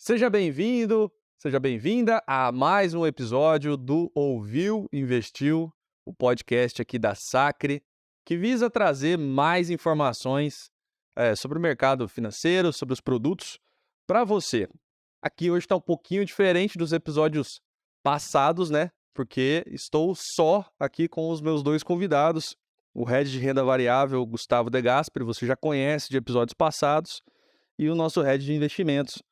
Seja bem-vindo, seja bem-vinda a mais um episódio do Ouviu, Investiu, o podcast aqui da Sacre, que visa trazer mais informações sobre o mercado financeiro, sobre os produtos, para você. Aqui hoje está um pouquinho diferente dos episódios passados, né? Porque estou só aqui com os meus dois convidados, o Head de Renda Variável, Gustavo De Gasperi, você já conhece de episódios passados, e o nosso Head de Investimentos,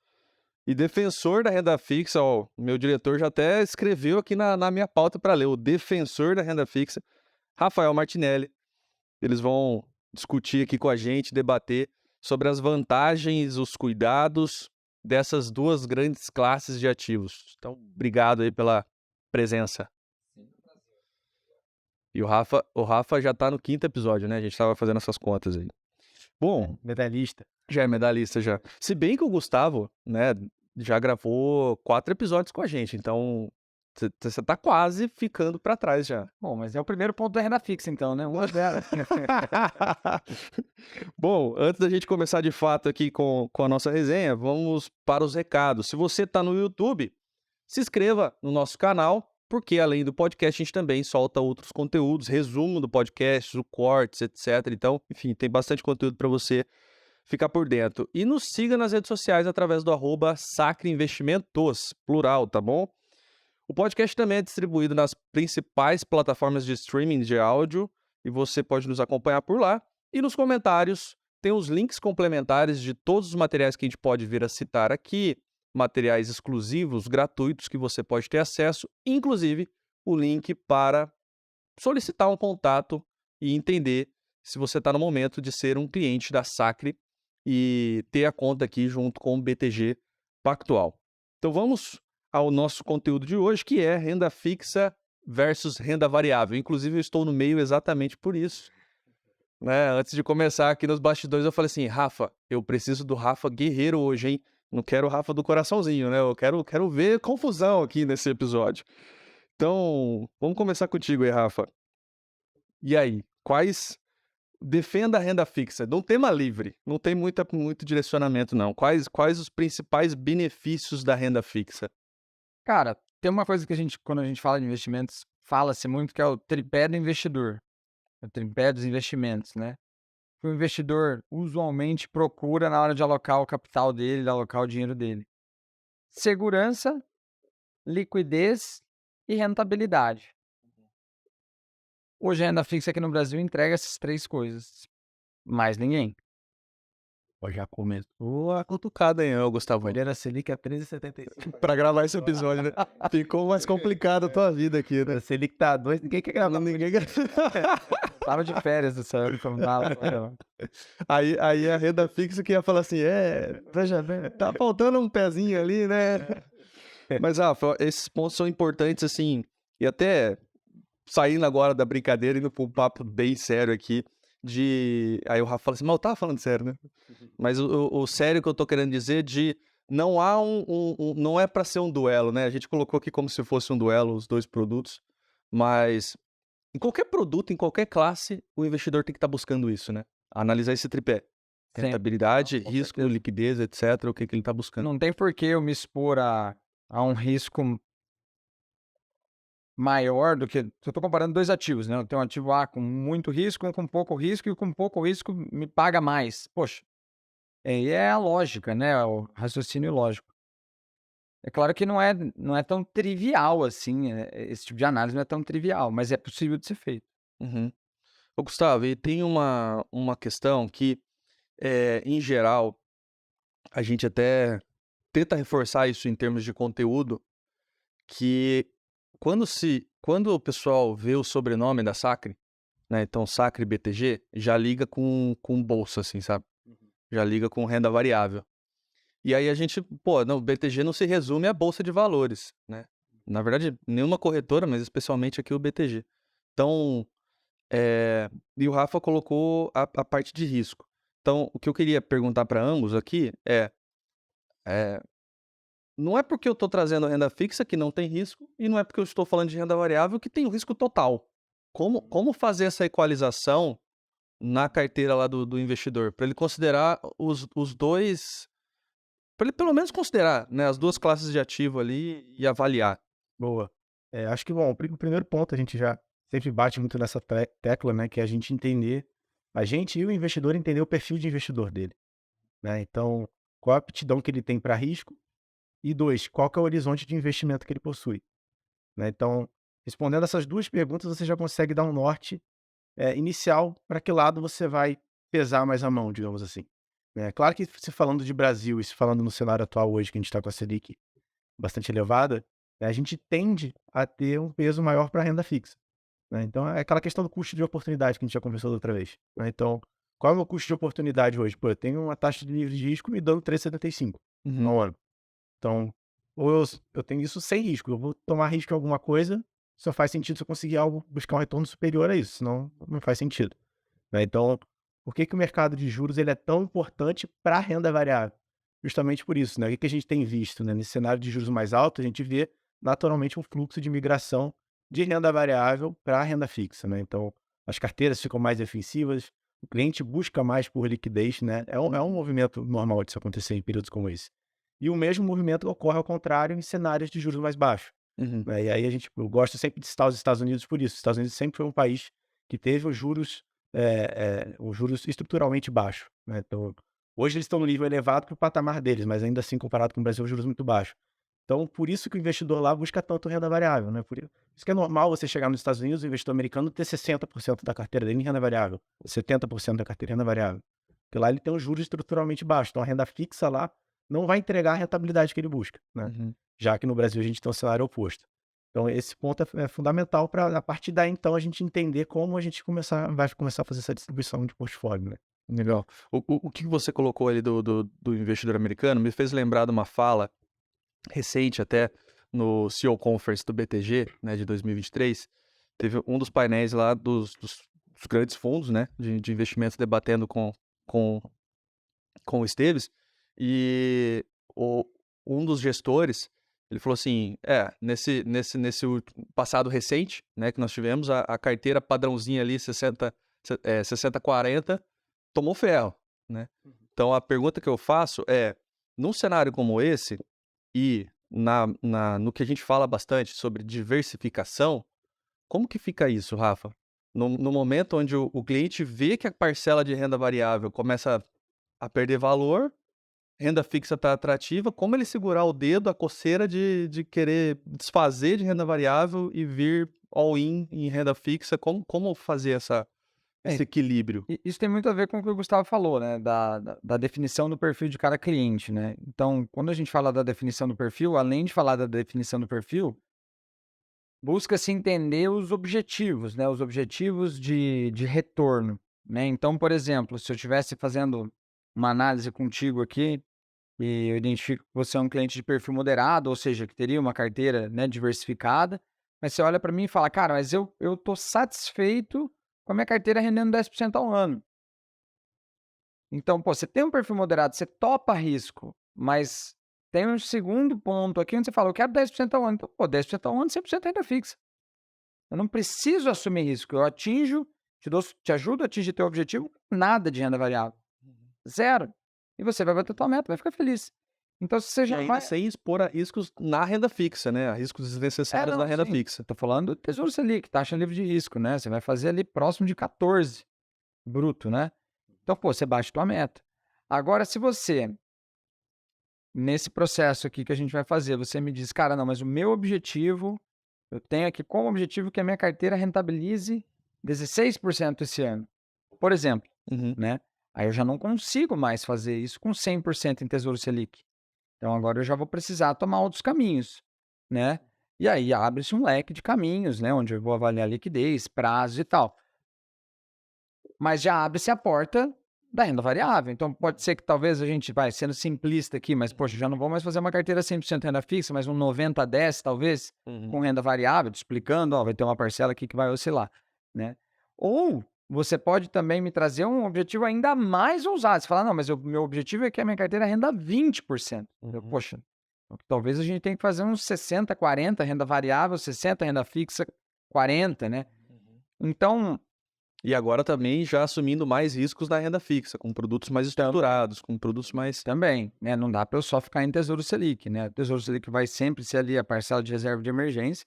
e defensor da renda fixa, ó, o meu diretor já até escreveu aqui na minha pauta para ler, o defensor da renda fixa, Rafael Martinelli. Eles vão discutir aqui com a gente, debater sobre as vantagens, os cuidados dessas duas grandes classes de ativos. Então, obrigado aí pela presença. E o Rafa já está no 5º episódio, né? A gente estava fazendo essas contas aí. Bom, Medalhista. já é medalhista já. Se bem que o Gustavo, né, já gravou 4 episódios com a gente, então você tá quase ficando para trás já. Bom, mas é o primeiro ponto da renda fixa, então, né? 1-0. Bom, antes da gente começar de fato aqui com a nossa resenha, vamos para os recados. Se você está no YouTube, se inscreva no nosso canal, porque além do podcast, a gente também solta outros conteúdos, resumo do podcast, o cortes, etc. Então, enfim, tem bastante conteúdo para você ficar por dentro. E nos siga nas redes sociais através do @sacreinvestimentos, plural, tá bom? O podcast também é distribuído nas principais plataformas de streaming de áudio e você pode nos acompanhar por lá. E nos comentários tem os links complementares de todos os materiais que a gente pode vir a citar aqui, materiais exclusivos, gratuitos, que você pode ter acesso, inclusive o link para solicitar um contato e entender se você está no momento de ser um cliente da Sacre e ter a conta aqui junto com o BTG Pactual. Então vamos ao nosso conteúdo de hoje, que é renda fixa versus renda variável. Inclusive eu estou no meio exatamente por isso. Né? Antes de começar aqui nos bastidores eu falei assim, Rafa, eu preciso do Rafa guerreiro hoje, hein? Não quero o Rafa do coraçãozinho, né? Eu quero ver confusão aqui nesse episódio. Então, vamos começar contigo aí, Rafa. E aí, defenda a renda fixa, num tema livre, não tem muito direcionamento não. Quais os principais benefícios da renda fixa? Cara, tem uma coisa que quando a gente fala de investimentos, fala-se muito que é o tripé do investidor. O tripé dos investimentos, né? Que o investidor usualmente procura na hora de alocar o capital dele, de alocar o dinheiro dele. Segurança, liquidez e rentabilidade. Hoje a renda fixa aqui no Brasil entrega essas 3 coisas. Mais ninguém. Já começou a cutucada aí, Gustavo. Olhando a Selic a 13,75. Pra gravar esse episódio, né? Ficou mais complicado a tua vida aqui, né? A Selic tá 2, ninguém quer gravar. Ninguém... Tava de férias do céu, como tava. Aí a renda fixa que ia falar assim, veja bem, tá faltando um pezinho ali, né? Mas, Rafa, esses pontos são importantes, assim, e até saindo agora da brincadeira, indo pra um papo bem sério aqui, aí o Rafa fala assim, mas eu tava falando sério, né? Mas o sério que eu tô querendo dizer não há não é para ser um duelo, né? A gente colocou aqui como se fosse um duelo os dois produtos, mas em qualquer produto, em qualquer classe, o investidor tem que estar buscando isso, né? Analisar esse tripé. Sim. Rentabilidade, Com risco, certeza. liquidez, etc. O que ele está buscando. Não tem por que eu me expor a um risco maior do que... Eu tô comparando 2 ativos, né? Eu tenho um ativo A com muito risco, um com pouco risco, e o com pouco risco me paga mais. Poxa, aí é a lógica, né? O raciocínio lógico. É claro que não é tão trivial assim, esse tipo de análise não é tão trivial, mas é possível de ser feito. Uhum. Ô, Gustavo, e tem uma questão que, em geral, a gente até tenta reforçar isso em termos de conteúdo, que quando o pessoal vê o sobrenome da Sacre, né, então Sacre BTG, já liga com bolsa, assim, sabe? Já liga com renda variável. E aí a gente, não, o BTG não se resume à bolsa de valores, né? Na verdade, nenhuma corretora, mas especialmente aqui o BTG. Então, e o Rafa colocou a parte de risco. Então, o que eu queria perguntar para ambos aqui não é porque eu estou trazendo renda fixa que não tem risco, e não é porque eu estou falando de renda variável que tem o risco total. Como fazer essa equalização na carteira lá do investidor, para ele considerar os dois Para ele pelo menos considerar, né, as duas classes de ativo ali e avaliar. Boa. Acho que, bom, o primeiro ponto, a gente já sempre bate muito nessa tecla, né, que é a gente entender, a gente e o investidor entender o perfil de investidor dele, né? Então, qual a aptidão que ele tem para risco e 2, qual que é o horizonte de investimento que ele possui, né? Então, respondendo essas duas perguntas, você já consegue dar um norte inicial para que lado você vai pesar mais a mão, digamos assim, né? Claro que se falando de Brasil e se falando no cenário atual hoje, que a gente está com a Selic bastante elevada, né, a gente tende a ter um peso maior para a renda fixa, né? Então, é aquela questão do custo de oportunidade que a gente já conversou da outra vez, né? Então, qual é o meu custo de oportunidade hoje? Pô, eu tenho uma taxa de livre de risco me dando 3,75 ao ano. Então, ou eu tenho isso sem risco, eu vou tomar risco em alguma coisa, só faz sentido se eu conseguir buscar um retorno superior a isso, senão não faz sentido, né? Então, por que o mercado de juros ele é tão importante para a renda variável? Justamente por isso, né? O que a gente tem visto, né? Nesse cenário de juros mais altos, a gente vê naturalmente um fluxo de migração de renda variável para a renda fixa, né? Então, as carteiras ficam mais defensivas, o cliente busca mais por liquidez, né? É um movimento normal de isso acontecer em períodos como esse. E o mesmo movimento ocorre ao contrário em cenários de juros mais baixos, né? E aí eu gosto sempre de citar os Estados Unidos por isso. Os Estados Unidos sempre foi um país que teve os juros estruturalmente baixos, né? Então, hoje eles estão no nível elevado para o patamar deles, mas ainda assim, comparado com o Brasil, os juros muito baixos. Então, por isso que o investidor lá busca tanto renda variável, né? Por isso que é normal você chegar nos Estados Unidos, o investidor americano ter 60% da carteira dele em renda variável, 70% da carteira em renda variável. Porque lá ele tem um juros estruturalmente baixo, então a renda fixa lá não vai entregar a rentabilidade que ele busca, né? Já que no Brasil a gente tem um cenário oposto. Então, esse ponto é fundamental para, a partir daí, então, a gente entender como a gente vai começar a fazer essa distribuição de portfólio, né? Legal. O que você colocou ali do investidor americano me fez lembrar de uma fala recente até no CEO Conference do BTG, né, de 2023. Teve um dos painéis lá dos grandes fundos, né, de investimentos debatendo com o Esteves, e um dos gestores, ele falou assim, nesse passado recente, né, que nós tivemos, a carteira padrãozinha ali, 60-40, tomou ferro, né? Então, a pergunta que eu faço é, num cenário como esse, e no que a gente fala bastante sobre diversificação, como que fica isso, Rafa? No momento onde o cliente vê que a parcela de renda variável começa a perder valor, renda fixa está atrativa, como ele segurar o dedo, a coceira de querer desfazer de renda variável e vir all-in em renda fixa, como fazer esse equilíbrio? Isso tem muito a ver com o que o Gustavo falou, né? Da definição do perfil de cada cliente, né? Então, quando a gente fala da definição do perfil, além de falar da definição do perfil, busca-se entender os objetivos, né? Os objetivos de retorno, né? Então, por exemplo, se eu estivesse fazendo uma análise contigo aqui e eu identifico que você é um cliente de perfil moderado, ou seja, que teria uma carteira, né, diversificada, mas você olha para mim e fala, cara, mas eu tô satisfeito com a minha carteira rendendo 10% ao ano. Então, pô, você tem um perfil moderado, você topa risco, mas tem um segundo ponto aqui onde você fala, eu quero 10% ao ano. Então, pô, 10% ao ano, 100% renda fixa. Eu não preciso assumir risco, eu atinjo, te ajudo a atingir teu objetivo, nada de renda variável. Zero. E você vai bater tua meta, vai ficar feliz. Então, se você E já ainda vai... sem expor a riscos na renda fixa, né? A riscos desnecessários na renda fixa. Tô falando do Tesouro Selic, taxa livre de risco, né? Você vai fazer ali próximo de 14 bruto, né? Então, pô, você bate tua meta. Agora, se você, nesse processo aqui que a gente vai fazer, você me diz, cara, não, mas o meu objetivo, eu tenho aqui como objetivo que a minha carteira rentabilize 16% esse ano, por exemplo, né? Aí eu já não consigo mais fazer isso com 100% em Tesouro Selic. Então, agora eu já vou precisar tomar outros caminhos, né? E aí abre-se um leque de caminhos, né? Onde eu vou avaliar liquidez, prazo e tal. Mas já abre-se a porta da renda variável. Então, pode ser que talvez a gente vai sendo simplista aqui, mas, poxa, já não vou mais fazer uma carteira 100% renda fixa, mas um 90-10, talvez, com renda variável, te explicando, ó, vai ter uma parcela aqui que vai oscilar, né? Ou você pode também me trazer um objetivo ainda mais ousado. Você fala, não, mas o meu objetivo é que a minha carteira renda 20%. Poxa, talvez a gente tenha que fazer uns 60-40 renda variável, 60 renda fixa, 40, né? Então, E agora também já assumindo mais riscos na renda fixa, com produtos mais estruturados, com produtos mais... Também, né? Não dá para eu só ficar em Tesouro Selic, né? O Tesouro Selic vai sempre ser ali a parcela de reserva de emergência,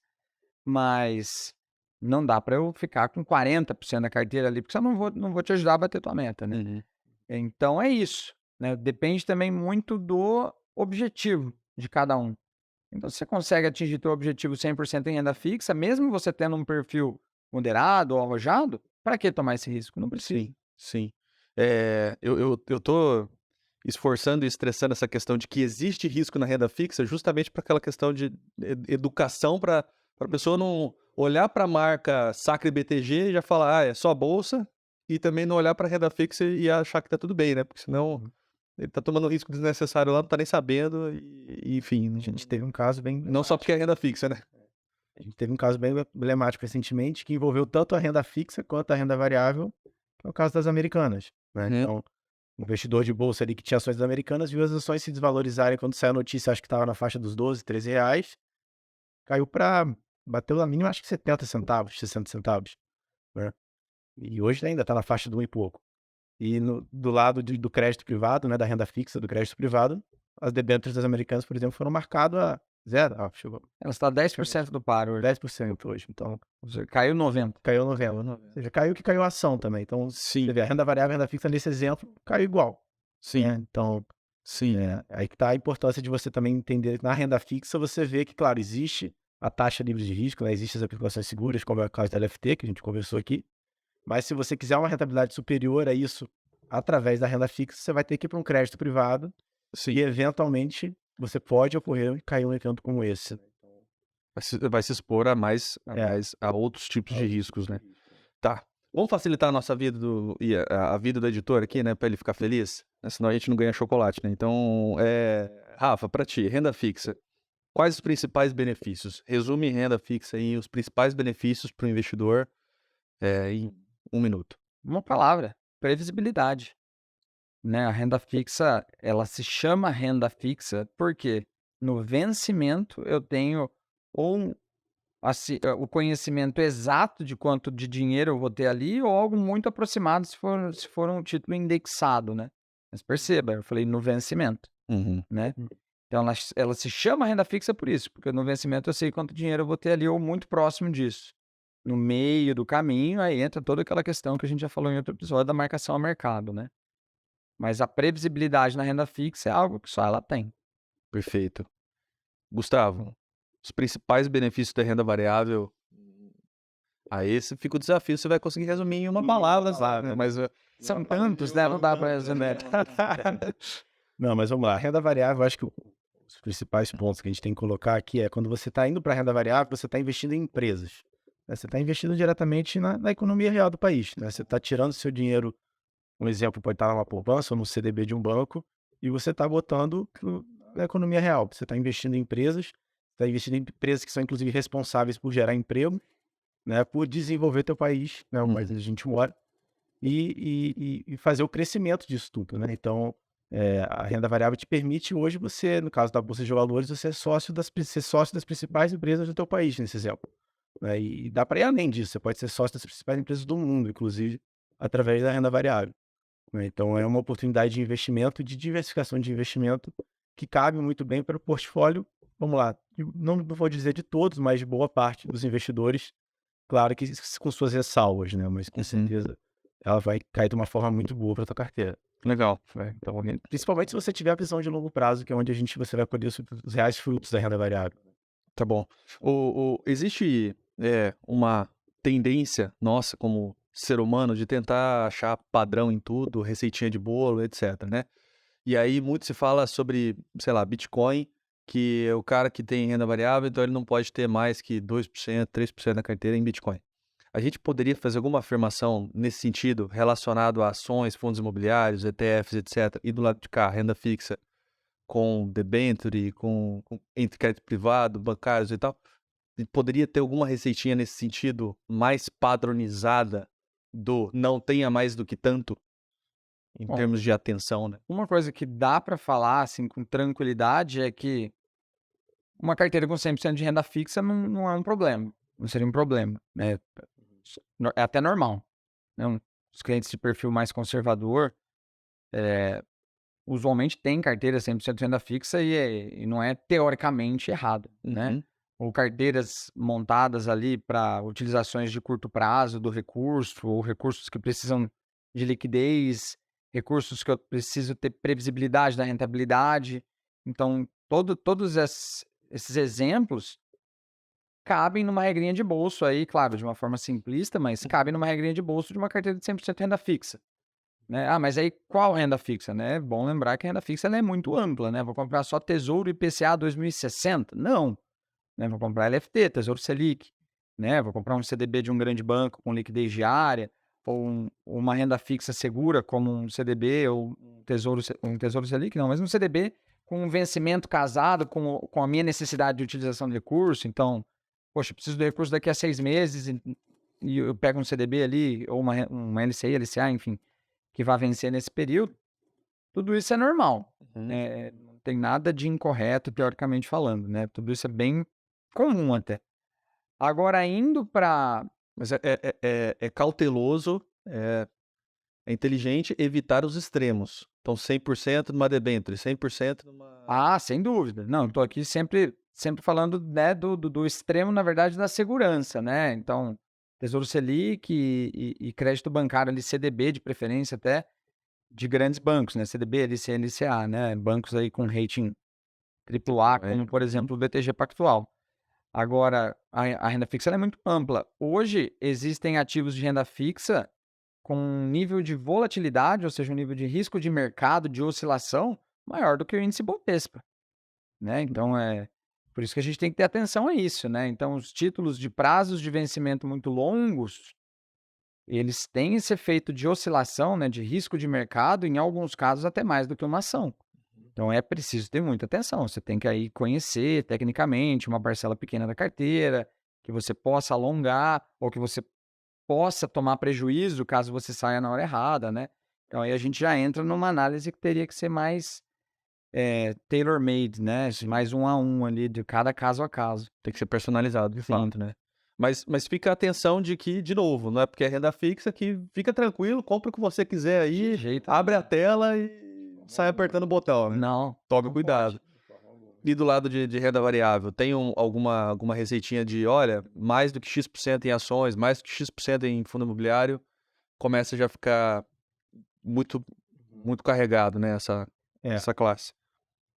mas não dá para eu ficar com 40% da carteira ali, porque eu não vou te ajudar a bater tua meta, né? Uhum. Então é isso, né? Depende também muito do objetivo de cada um. Então, se você consegue atingir teu objetivo 100% em renda fixa, mesmo você tendo um perfil moderado ou arrojado, para que tomar esse risco? Não precisa. Sim, sim. Eu tô esforçando e estressando essa questão de que existe risco na renda fixa justamente para aquela questão de educação para a pessoa não olhar para a marca Sacre BTG e já falar, é só bolsa, e também não olhar para a renda fixa e achar que tá tudo bem, né? Porque senão ele tá tomando risco desnecessário lá, não tá nem sabendo, e enfim, A gente teve um caso bem não só porque é renda fixa, né? A gente teve um caso bem emblemático recentemente que envolveu tanto a renda fixa quanto a renda variável, que é o caso das americanas, né? Uhum. Então, o investidor de bolsa ali que tinha ações das americanas viu as ações se desvalorizarem quando saiu a notícia, acho que estava na faixa dos 12, 13 reais, caiu para, bateu na mínima acho que 70 centavos, 60 centavos, né? E hoje ainda está na faixa do 1 e pouco. E do lado do crédito privado, né, da renda fixa do crédito privado, as debêntures das americanas, por exemplo, foram marcadas a zero, chegou Ela está 10% do par hoje. 10% hoje, então Você caiu 90%. caiu 90%. Ou seja, caiu que caiu a ação também. Então, Sim, você vê, a renda variável e a renda fixa nesse exemplo caiu igual. sim, Né? Então, sim. aí que está a importância de você também entender que na renda fixa você vê que, claro, existe a taxa livre de risco, né? Existem as aplicações seguras, como é o caso da LFT, que a gente conversou aqui. Mas se você quiser uma rentabilidade superior a isso, através da renda fixa, você vai ter que ir para um crédito privado Sim. e, eventualmente, você pode ocorrer cair um evento como esse. Vai se expor a mais a outros tipos de riscos, né? Tá. Vamos facilitar a nossa vida e a vida do editor aqui, né? Pra ele ficar feliz, né? Senão a gente não ganha chocolate, né? Então, Rafa, pra ti, renda fixa. Quais os principais benefícios? Resume renda fixa aí, os principais benefícios para o investidor em 1 minuto. Uma palavra, previsibilidade. Né? A renda fixa, ela se chama renda fixa porque no vencimento eu tenho ou o conhecimento exato de quanto de dinheiro eu vou ter ali ou algo muito aproximado se for um título indexado, né? Mas perceba, eu falei no vencimento, né? Então ela se chama renda fixa por isso, porque no vencimento eu sei quanto dinheiro eu vou ter ali ou muito próximo disso. No meio do caminho, aí entra toda aquela questão que a gente já falou em outro episódio da marcação a mercado, né? Mas a previsibilidade na renda fixa é algo que só ela tem. Perfeito. Gustavo, os principais benefícios da renda variável. Aí esse fica o desafio, você vai conseguir resumir em uma palavra, sabe? Mas São tantos, né? Não dá para resumir. Não, mas vamos lá. Renda variável, eu acho que os principais pontos que a gente tem que colocar aqui é quando você está indo para a renda variável, você está investindo em empresas. Né? Você está investindo diretamente na economia real do país. Né? Você está tirando seu dinheiro, um exemplo pode estar numa poupança ou no CDB de um banco, e você está botando na economia real. Você está investindo em empresas, está investindo em empresas que são, inclusive, responsáveis por gerar emprego, né? Por desenvolver teu país, né? O país onde a gente mora, e fazer o crescimento disso tudo, né? Então, a renda variável te permite hoje você, no caso da Bolsa de Valores, você ser sócio das principais empresas do teu país, nesse exemplo. Né? E dá para ir além disso, você pode ser sócio das principais empresas do mundo, inclusive, através da renda variável. Né? Então, é uma oportunidade de investimento, de diversificação de investimento, que cabe muito bem para o portfólio, vamos lá, não vou dizer de todos, mas de boa parte dos investidores, claro que com suas ressalvas, né? Mas com certeza ela vai cair de uma forma muito boa para tua carteira. legal. Então, principalmente se você tiver a visão de longo prazo, que é onde você vai colher os reais frutos da renda variável. Tá bom. Existe uma tendência nossa como ser humano de tentar achar padrão em tudo, receitinha de bolo, etc, né? E aí muito se fala sobre, sei lá, Bitcoin, que é o cara que tem renda variável, então ele não pode ter mais que 2%, 3% da carteira em Bitcoin. A gente poderia fazer alguma afirmação nesse sentido, relacionado a ações, fundos imobiliários, ETFs, etc, e do lado de cá, renda fixa, com debenture, entre crédito privado, bancários e tal, e poderia ter alguma receitinha nesse sentido mais padronizada do não tenha mais do que tanto, em Bom, termos de atenção, né? uma coisa que dá para falar assim com tranquilidade é que uma carteira com 100% de renda fixa não é um problema, não seria um problema, né? É até normal. né, os clientes de perfil mais conservador, usualmente têm carteira 100% renda fixa e não é teoricamente errado, né? Uhum. Ou carteiras montadas ali para utilizações de curto prazo do recurso, ou recursos que precisam de liquidez, recursos que eu preciso ter previsibilidade da rentabilidade. Então, todos esses exemplos cabem numa regrinha de bolso aí, claro, de uma forma simplista, mas cabem numa regrinha de bolso de uma carteira de 100% renda fixa, né? Ah, mas aí qual renda fixa, né? É bom lembrar que a renda fixa ela é muito ampla, né? Vou comprar só Tesouro IPCA 2060? Não, né? Vou comprar LFT, Tesouro Selic, né? Vou comprar um CDB de um grande banco com liquidez diária, ou uma renda fixa segura como um CDB ou um Tesouro Selic, não, mas um CDB com um vencimento casado com a minha necessidade de utilização de recurso. Então, poxa, eu preciso do recurso daqui a 6 meses e eu pego um CDB ali, ou uma LCI, LCA, enfim, que vai vencer nesse período. Tudo isso é normal, Uhum. né? Não tem nada de incorreto, teoricamente falando, né? Tudo isso é bem comum até. Agora, indo para... Mas é cauteloso, é inteligente evitar os extremos. Então, 100% numa debênture, 100% numa... Ah, sem dúvida. Não, estou aqui sempre falando, né, do extremo, na verdade, da segurança, né? Então, Tesouro Selic e crédito bancário ali, CDB de preferência até, de grandes bancos, né? CDB, LC, LCA, né? Bancos aí com rating AAA, como, por exemplo, o BTG Pactual. Agora, a renda fixa ela é muito ampla. Hoje, existem ativos de renda fixa com um nível de volatilidade, ou seja, um nível de risco de mercado, de oscilação, maior do que o índice Bovespa, né? Então, por isso que a gente tem que ter atenção a isso, né? Então, os títulos de prazos de vencimento muito longos, eles têm esse efeito de oscilação, né, de risco de mercado, em alguns casos até mais do que uma ação. Então, é preciso ter muita atenção. Você tem que aí conhecer tecnicamente uma parcela pequena da carteira, que você possa alongar ou que você possa tomar prejuízo caso você saia na hora errada, né? Então, aí a gente já entra numa análise que teria que ser mais tailor-made, né? Mais um a um ali, de cada caso a caso. Tem que ser personalizado, de Sim. fato, né? Mas fica a atenção de que, de novo, não é porque é renda fixa que fica tranquilo, compra o que você quiser aí, De jeito abre a tela e sai apertando o botão, né? Não. Tome não cuidado. pode. E do lado de renda variável, tem alguma receitinha de, olha, mais do que X% em ações, mais do que X% em fundo imobiliário, começa já a ficar muito, muito carregado, né, É. essa classe.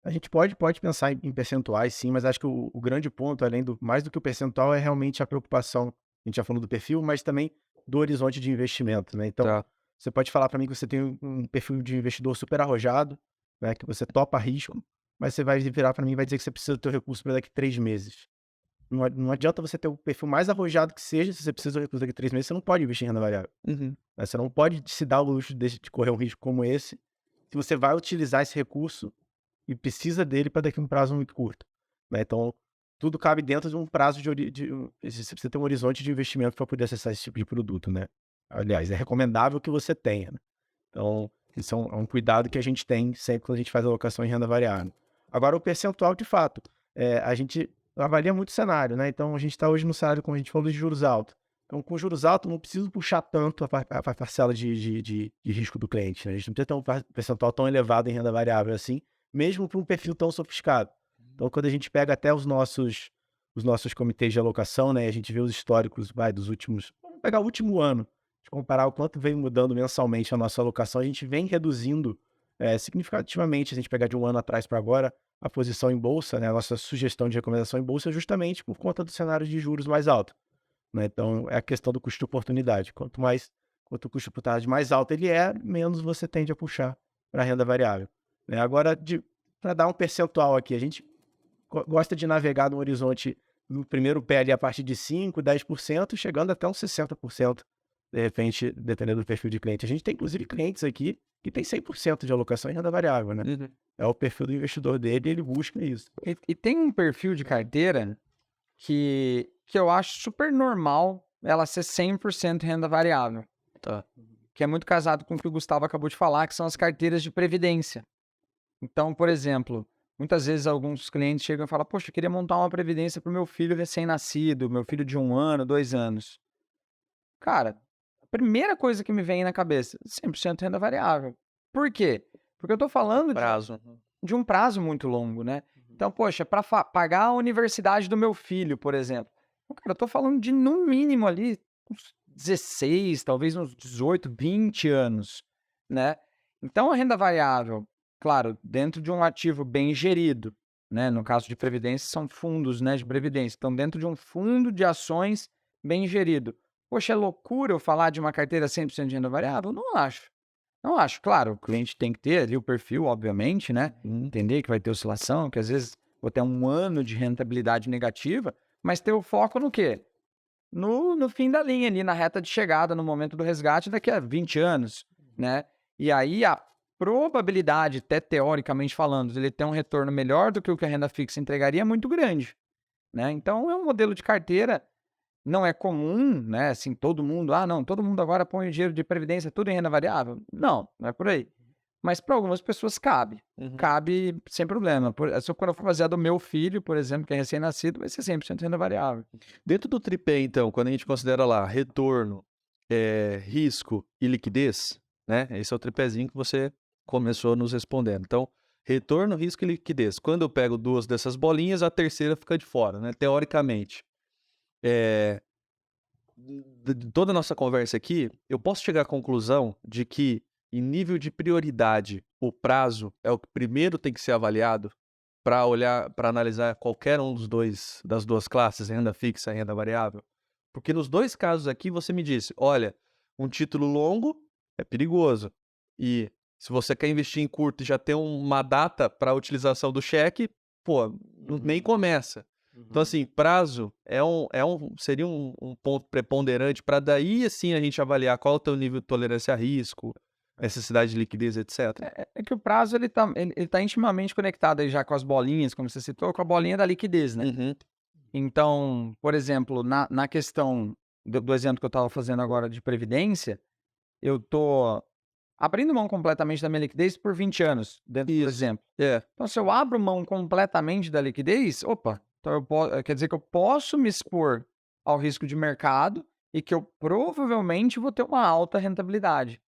A gente pode pensar em percentuais, sim, mas acho que o grande ponto, mais do que o percentual, é realmente a preocupação. A gente já falou do perfil, mas também do horizonte de investimento, né? Então, Tá. você pode falar para mim que você tem um perfil de investidor super arrojado, né? Que você topa risco, mas você vai virar para mim e vai dizer que você precisa do teu recurso para daqui a 3 meses. Não adianta você ter o perfil mais arrojado que seja, se você precisa do recurso daqui a 3 meses, você não pode investir em renda variável. Uhum. Né? Você não pode se dar o luxo de correr um risco como esse, se você vai utilizar esse recurso e precisa dele para daqui a um prazo muito curto, né? Então, tudo cabe dentro de um prazo você precisa ter um horizonte de investimento para poder acessar esse tipo de produto, né? Aliás, é recomendável que você tenha, né? Então, isso é um cuidado que a gente tem sempre quando a gente faz alocação em renda variável. Agora, o percentual, de fato, a gente avalia muito o cenário, né? Então, a gente está hoje no cenário, como a gente falou, de juros altos. Então, com juros altos, não preciso puxar tanto a parcela de risco do cliente, né? A gente não precisa ter um percentual tão elevado em renda variável assim, mesmo para um perfil tão sofisticado. Então, quando a gente pega até os nossos comitês de alocação, né, a gente vê os históricos dos últimos... Vamos pegar o último ano, de comparar o quanto vem mudando mensalmente a nossa alocação, a gente vem reduzindo significativamente, se a gente pegar de um ano atrás para agora, a posição em bolsa, né, a nossa sugestão de recomendação em bolsa, justamente por conta do cenário de juros mais alto, né? Então, é a questão do custo de oportunidade. Quanto o custo de oportunidade mais alto ele é, menos você tende a puxar para a renda variável. Né? Agora, para dar um percentual aqui, a gente gosta de navegar no horizonte no primeiro pé ali a partir de 5%, 10%, chegando até uns 60%, de repente, dependendo do perfil de cliente. A gente tem, inclusive, clientes aqui que tem 100% de alocação em renda variável, né? Uhum. É o perfil do investidor dele e ele busca isso. E tem um perfil de carteira que eu acho super normal ela ser 100% renda variável. Tá. Que é muito casado com o que o Gustavo acabou de falar, que são as carteiras de previdência. Então, por exemplo, muitas vezes alguns clientes chegam e falam: poxa, eu queria montar uma previdência para o meu filho recém-nascido, meu filho de 1 ano, 2 anos. Cara, a primeira coisa que me vem na cabeça, 100% renda variável. Por quê? Porque eu tô falando Prazo. de um prazo muito longo, né? Então, poxa, para pagar a universidade do meu filho, por exemplo. Cara, eu tô falando de, no mínimo ali, uns 16, talvez uns 18, 20 anos, né? Então, a renda variável, claro, dentro de um ativo bem gerido, né? No caso de previdência, são fundos, né, de previdência. Então, dentro de um fundo de ações bem gerido. Poxa, é loucura eu falar de uma carteira 100% de renda variável? Não acho. Não acho. Claro, o cliente tem que ter ali o perfil, obviamente, né? Entender que vai ter oscilação, que às vezes vou ter um ano de rentabilidade negativa, mas ter o foco no quê? No fim da linha, ali na reta de chegada, no momento do resgate, daqui a 20 anos, né? E aí a probabilidade, até teoricamente falando, de ele ter um retorno melhor do que o que a renda fixa entregaria é muito grande, né? Então, é um modelo de carteira, não é comum, né? Assim, todo mundo, todo mundo agora põe dinheiro de previdência tudo em renda variável. Não é por aí. Mas para algumas pessoas cabe. Cabe sem problema. Quando eu for fazer a do meu filho, por exemplo, que é recém-nascido, vai ser 100% renda variável. Dentro do tripé, então, quando a gente considera lá retorno, risco e liquidez, né? Esse é o tripézinho que você começou nos respondendo. Então, retorno, risco e liquidez. Quando eu pego duas dessas bolinhas, a terceira fica de fora, né? Teoricamente. De toda a nossa conversa aqui, eu posso chegar à conclusão de que, em nível de prioridade, o prazo é o que primeiro tem que ser avaliado para olhar, para analisar qualquer um das duas classes, renda fixa e renda variável? Porque nos dois casos aqui você me disse, olha, um título longo é perigoso. E se você quer investir em curto e já ter uma data para a utilização do cheque, nem começa. Então, assim, prazo seria um ponto preponderante para daí, assim, a gente avaliar qual é o teu nível de tolerância a risco, necessidade de liquidez, etc. É que o prazo, ele tá intimamente conectado aí já com as bolinhas, como você citou, com a bolinha da liquidez, né? Então, por exemplo, na questão do exemplo que eu estava fazendo agora de previdência, eu tô abrindo mão completamente da minha liquidez por 20 anos, dentro do exemplo. Então, se eu abro mão completamente da liquidez, então quer dizer que eu posso me expor ao risco de mercado e que eu provavelmente vou ter uma alta rentabilidade.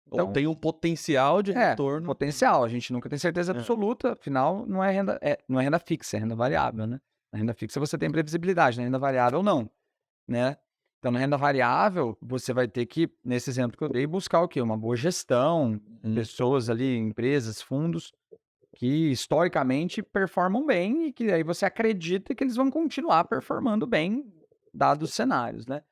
Então, ou tem um potencial de retorno. Potencial. A gente nunca tem certeza absoluta, afinal, não é renda fixa, é renda variável, né? Na renda fixa você tem previsibilidade, na renda variável não, né? Então, na renda variável, você vai ter que, nesse exemplo que eu dei, buscar o quê? Uma boa gestão, pessoas ali, empresas, fundos, que historicamente performam bem e que aí você acredita que eles vão continuar performando bem, dados os cenários, né?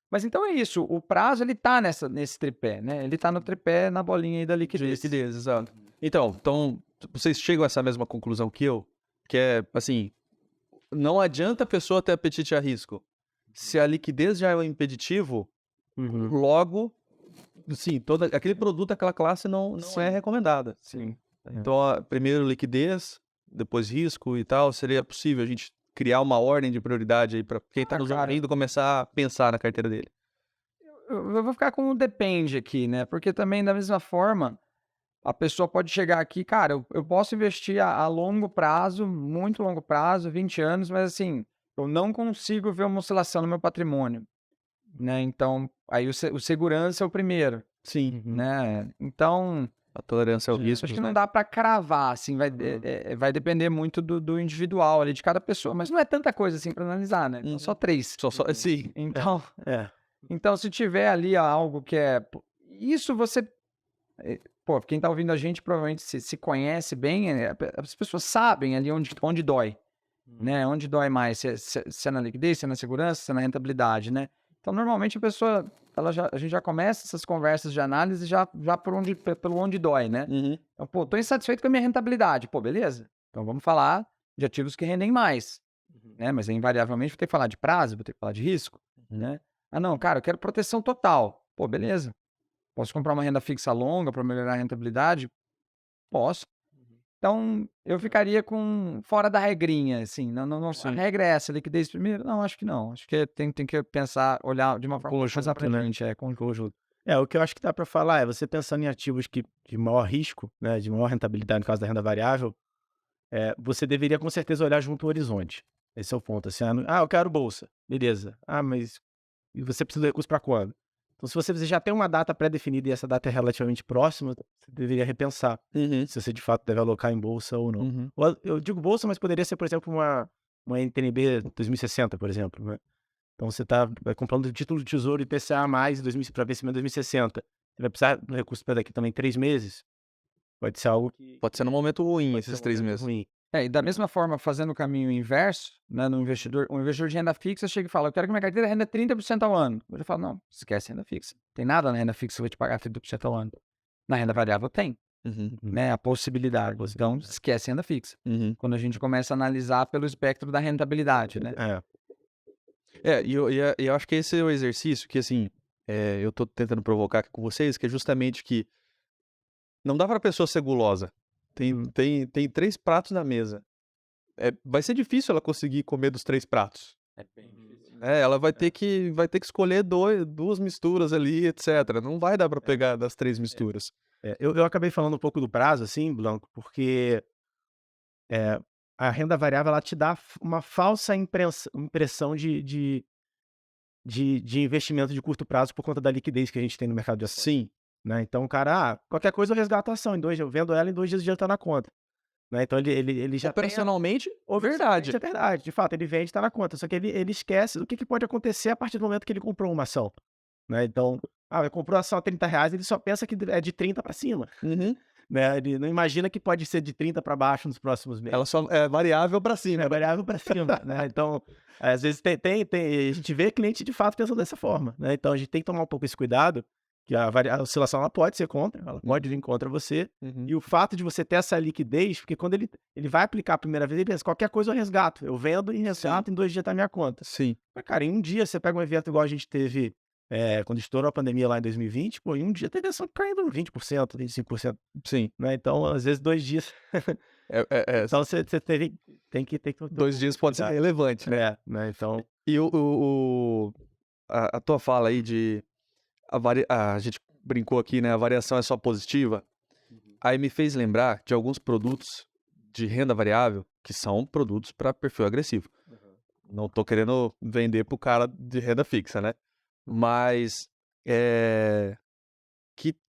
Mas então é isso, o prazo ele tá nesse tripé, né? Ele tá no tripé, na bolinha aí da liquidez. Exato. Então, vocês chegam a essa mesma conclusão que eu, que é, assim, não adianta a pessoa ter apetite a risco. Se a liquidez já é um impeditivo, logo, sim, aquele produto, aquela classe não é recomendada. Sim. Então, primeiro liquidez, depois risco e tal, seria possível a gente criar uma ordem de prioridade aí para quem está nos ouvindo começar a pensar na carteira dele? Eu vou ficar com um depende aqui, né? Porque também, da mesma forma, a pessoa pode chegar aqui, cara, eu posso investir a longo prazo, muito longo prazo, 20 anos, mas assim, eu não consigo ver uma oscilação no meu patrimônio, né? Então, aí o segurança é o primeiro. Sim. Né? Então, a tolerância ao risco. Acho que não dá para cravar, assim, vai depender muito do individual ali, de cada pessoa, mas não é tanta coisa assim para analisar, né? Só 3. Sim. Então, se tiver ali algo que é... Isso você... quem tá ouvindo a gente provavelmente se conhece bem, as pessoas sabem ali onde dói, né? Onde dói mais, se é na liquidez, se é na segurança, se é na rentabilidade, né? Então, normalmente a pessoa... a gente já começa essas conversas de análise já pelo onde dói, né? Então, tô insatisfeito com a minha rentabilidade. Beleza. Então, vamos falar de ativos que rendem mais, né? Mas, invariavelmente, vou ter que falar de prazo, vou ter que falar de risco, né? Não, cara, eu quero proteção total. Beleza. Posso comprar uma renda fixa longa para melhorar a rentabilidade? Posso. Então, eu ficaria com fora da regrinha, assim. Não, a regra é essa, liquidez primeiro? Não, acho que não. Acho que tem que pensar, olhar de uma forma mais abrangente, com conjunto. O que eu acho que dá para falar é, você pensando em ativos de maior risco, né, de maior rentabilidade, no caso da renda variável, você deveria com certeza olhar junto ao horizonte. Esse é o ponto. Assim, eu quero bolsa. Beleza. Mas e você precisa de recurso para quando? Então, se você já tem uma data pré-definida e essa data é relativamente próxima, você deveria repensar se você de fato deve alocar em bolsa ou não. Uhum. Eu digo bolsa, mas poderia ser, por exemplo, uma NTNB 2060, por exemplo, né? Então, você vai comprando título de tesouro IPCA mais para vencimento 2060. Você vai precisar do recurso para daqui também 3 meses. Pode ser algo que Pode ser num momento ruim pode ser esses um 3 momento meses. ruim. E da mesma forma, fazendo o caminho inverso, né, no investidor, um investidor de renda fixa chega e fala, eu quero que minha carteira renda 30% ao ano. Eu já falo, não, esquece renda fixa. Tem nada na renda fixa que vai te pagar 30% ao ano. Na renda variável tem, Uhum. né, a possibilidade. Então, esquece renda fixa. Uhum. Quando a gente começa a analisar pelo espectro da rentabilidade, né? E eu acho que esse é o exercício que, assim, eu tô tentando provocar aqui com vocês, que é justamente que não dá pra pessoa ser gulosa. Tem 3 pratos na mesa. Vai ser difícil ela conseguir comer dos 3 pratos. É bem difícil. Ela vai ter que escolher 2 misturas ali, etc. Não vai dar pra pegar das 3 misturas. Eu acabei falando um pouco do prazo, assim, Blanco, porque a renda variável ela te dá uma falsa impressão de investimento de curto prazo por conta da liquidez que a gente tem no mercado de ações. Sim. Né? Então, o cara, qualquer coisa eu resgato a ação, eu vendo ela em 2 dias o dinheiro tá na conta. Né? Então, ele já tem... Operacionalmente, Operacionalmente é verdade, de fato, ele vende, tá na conta, só que ele esquece do que pode acontecer a partir do momento que ele comprou uma ação. Né? Então, ele comprou a ação a R$30, ele só pensa que é de 30 para cima. Uhum. Né? Ele não imagina que pode ser de 30 para baixo nos próximos meses. Ela só é variável pra cima. É variável para cima, né? Então, às vezes a gente vê cliente de fato pensando dessa forma, né? Então, a gente tem que tomar um pouco esse cuidado, que a oscilação ela pode ser contra, ela pode vir contra você, e o fato de você ter essa liquidez, porque quando ele vai aplicar a primeira vez, ele pensa, qualquer coisa eu resgato, eu vendo e resgato, em 2 dias tá minha conta. Sim. Mas, cara, em um dia você pega um evento igual a gente teve quando estourou a pandemia lá em 2020, em um dia teve ação caindo 20%, 25%. Sim. Né? Então, às vezes, 2 dias... Então, você tem que 2 dias pode ser relevante, né? Né? Então... E a tua fala aí de... A gente brincou aqui, né? A variação é só positiva. Aí me fez lembrar de alguns produtos de renda variável que são produtos para perfil agressivo. Não tô querendo vender pro cara de renda fixa, né? Mas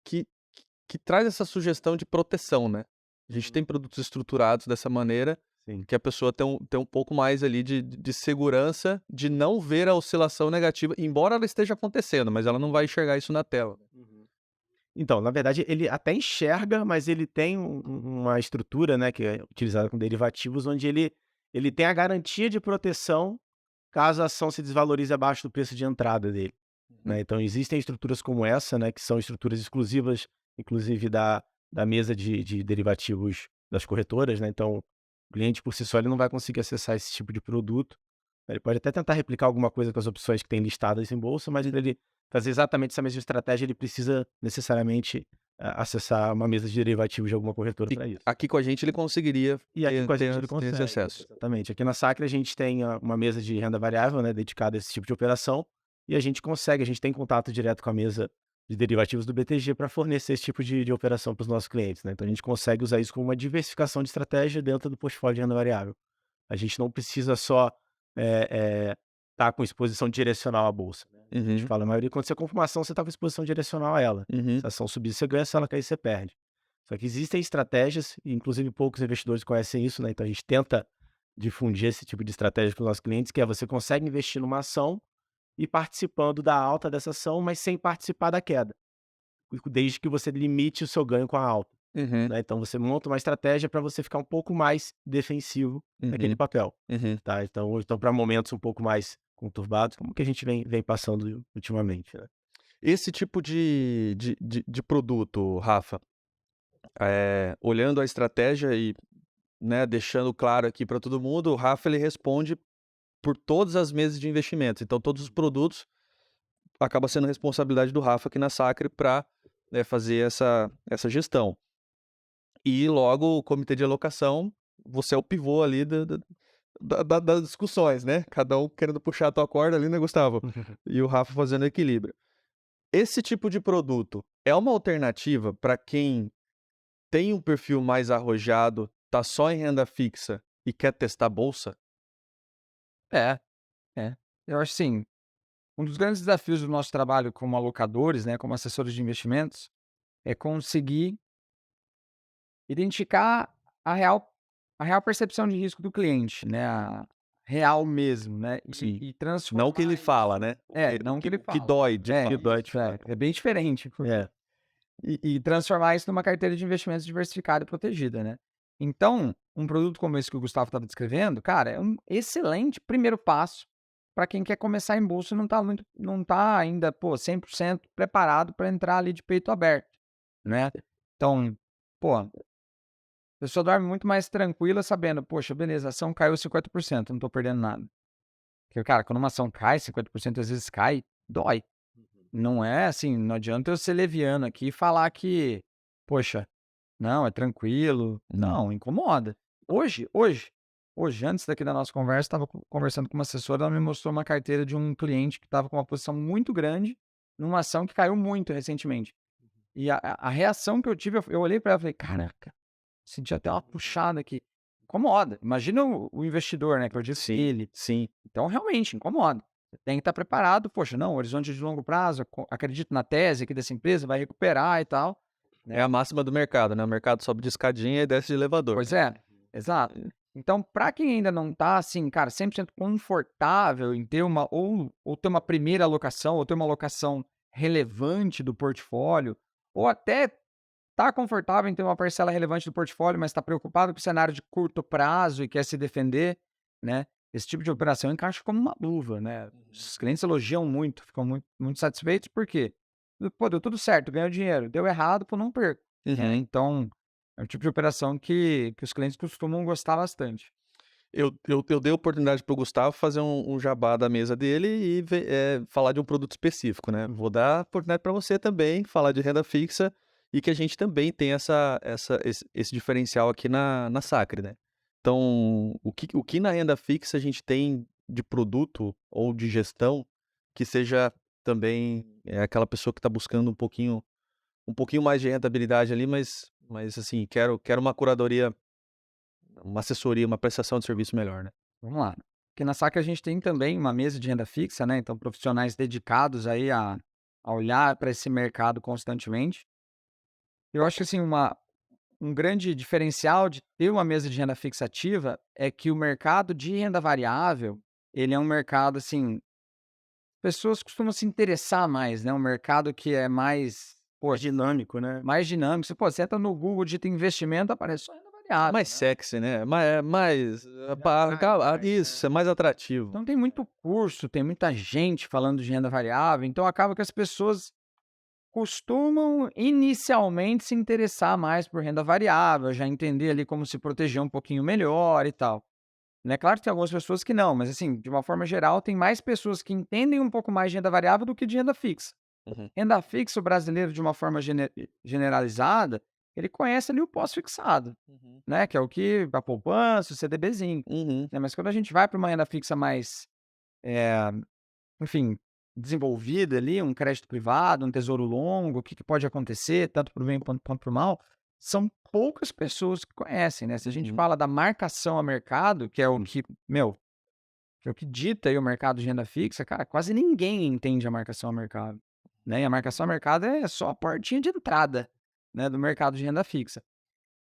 que traz essa sugestão de proteção, né? A gente tem produtos estruturados dessa maneira. Sim. Que a pessoa tem um pouco mais ali de segurança de não ver a oscilação negativa, embora ela esteja acontecendo, mas ela não vai enxergar isso na tela. Então, na verdade, ele até enxerga, mas ele tem uma estrutura, né, que é utilizada com derivativos, onde ele tem a garantia de proteção caso a ação se desvalorize abaixo do preço de entrada dele. Né? Então, existem estruturas como essa, né, que são estruturas exclusivas, inclusive da mesa de derivativos das corretoras, né? Então, o cliente por si só ele não vai conseguir acessar esse tipo de produto. Ele pode até tentar replicar alguma coisa com as opções que tem listadas em bolsa, mas ele fazer exatamente essa mesma estratégia, ele precisa necessariamente acessar uma mesa de derivativos de alguma corretora para isso. Aqui com a gente ele conseguiria E aqui com a gente ele ter consegue esse acesso. Exatamente. Aqui na Sacre a gente tem uma mesa de renda variável, né, dedicada a esse tipo de operação, e a gente tem contato direto com a mesa de derivativos do BTG para fornecer esse tipo de operação para os nossos clientes. Né? Então a gente consegue usar isso como uma diversificação de estratégia dentro do portfólio de renda variável. A gente não precisa só estar com exposição direcional à bolsa. Né? A gente fala, a maioria, quando você compra uma ação, você está com exposição direcional a ela. Se a ação subir, você ganha, se ela cair, você perde. Só que existem estratégias, e inclusive poucos investidores conhecem isso, né? Então a gente tenta difundir esse tipo de estratégia para os nossos clientes, que é você consegue investir numa ação e participando da alta dessa ação, mas sem participar da queda, desde que você limite o seu ganho com a alta. Né? Então você monta uma estratégia para você ficar um pouco mais defensivo naquele papel. Tá? Então para momentos um pouco mais conturbados, como que a gente vem passando ultimamente. Né? Esse tipo de produto, Rafa, olhando a estratégia e, né, deixando claro aqui para todo mundo, o Rafa ele responde por todas as mesas de investimentos. Então todos os produtos acaba sendo responsabilidade do Rafa aqui na Sacre para fazer essa gestão. E logo o comitê de alocação, você é o pivô ali das discussões, né? Cada um querendo puxar a tua corda ali, né, Gustavo? E o Rafa fazendo equilíbrio. Esse tipo de produto é uma alternativa para quem tem um perfil mais arrojado, tá só em renda fixa e quer testar bolsa? Eu acho assim, Um dos grandes desafios do nosso trabalho como alocadores, né, como assessores de investimentos, é conseguir identificar a real, a real percepção de risco do cliente, né, a real mesmo, né, Sim. e Não o que transformar ele fala, né? não o que ele O que fala. dói, de fato. que dói, de É bem diferente. É. E transformar isso numa carteira de investimentos diversificada e protegida, né. Então, um produto como esse que o Gustavo estava descrevendo, cara, é um excelente primeiro passo para quem quer começar em bolsa e não tá ainda, pô, 100% preparado para entrar ali de peito aberto, né. Então, pô, a pessoa dorme muito mais tranquila sabendo: "Poxa, beleza, a ação caiu 50%, não tô perdendo nada". Porque, cara, quando uma ação cai 50%, às vezes cai, dói. Não é assim, não adianta eu ser leviano aqui e falar que, poxa, não, é tranquilo. Não, incomoda. Hoje, antes daqui da nossa conversa, estava conversando com uma assessora, ela me mostrou uma carteira de um cliente que estava com uma posição muito grande numa ação que caiu muito recentemente. E a reação que eu tive, eu olhei para ela e falei: "Caraca, senti até uma puxada aqui". Incomoda. Imagina o investidor, né, que eu disse Sim, ele. sim. Então, realmente, incomoda. Você tem que estar preparado. Poxa, não, horizonte de longo prazo, acredito na tese aqui dessa empresa, vai recuperar e tal, É né? a máxima do mercado, né? O mercado sobe de escadinha e desce de elevador. Pois é, exato. Então, para quem ainda não está assim, cara, 100% confortável em ter ou ter uma primeira alocação, ou ter uma alocação relevante do portfólio, ou até tá confortável em ter uma parcela relevante do portfólio, mas está preocupado com o cenário de curto prazo e quer se defender, né? Esse tipo de operação encaixa como uma luva, né? Os clientes elogiam muito, ficam muito satisfeitos, porque, pô, deu tudo certo, ganhou dinheiro, deu errado, pô, não perco, né? Uhum. Então, é o tipo de operação que os clientes costumam gostar bastante. Eu dei a oportunidade para o Gustavo fazer um jabá da mesa dele e falar de um produto específico, né? Vou dar a oportunidade para você também falar de renda fixa e que a gente também tem esse diferencial aqui na Sacre, né? Então, o que na renda fixa a gente tem de produto ou de gestão que seja também aquela pessoa que está buscando um pouquinho mais de rentabilidade ali, mas assim, quero uma curadoria, uma assessoria, uma prestação de serviço melhor, né? Vamos lá. Porque na Sacra a gente tem também uma mesa de renda fixa, né? Então, profissionais dedicados aí a olhar para esse mercado constantemente. Eu acho que assim, um grande diferencial de ter uma mesa de renda fixa ativa é que o mercado de renda variável, ele é um mercado assim, pessoas costumam se interessar mais, né? Um mercado que é mais, É poxa, dinâmico, né? mais dinâmico. Você, pô, você entra no Google, digita investimento, aparece só renda variável, Mais né? sexy, né? Mais Atrai mais, isso, é mais atrativo. Então tem muito curso, tem muita gente falando de renda variável, então acaba que as pessoas costumam inicialmente se interessar mais por renda variável, já entender ali como se proteger um pouquinho melhor e tal. Né, claro que tem algumas pessoas que não, mas assim, de uma forma geral, tem mais pessoas que entendem um pouco mais de renda variável do que de renda fixa. Uhum, Renda fixa, o brasileiro, de uma forma generalizada, ele conhece ali o pós-fixado, uhum, né? Que é o que a poupança, o CDBzinho. uhum, Né? Mas quando a gente vai para uma renda fixa mais, eh, enfim, desenvolvida ali, um crédito privado, um tesouro longo, o que, que pode acontecer, tanto para o bem quanto para o mal, são poucas pessoas que conhecem, né? Se a gente uhum, fala da marcação a mercado, que é o que, meu, que é o que dita aí o mercado de renda fixa, cara, quase ninguém entende a marcação a mercado, né? E a marcação a mercado é só a portinha de entrada, né, do mercado de renda fixa.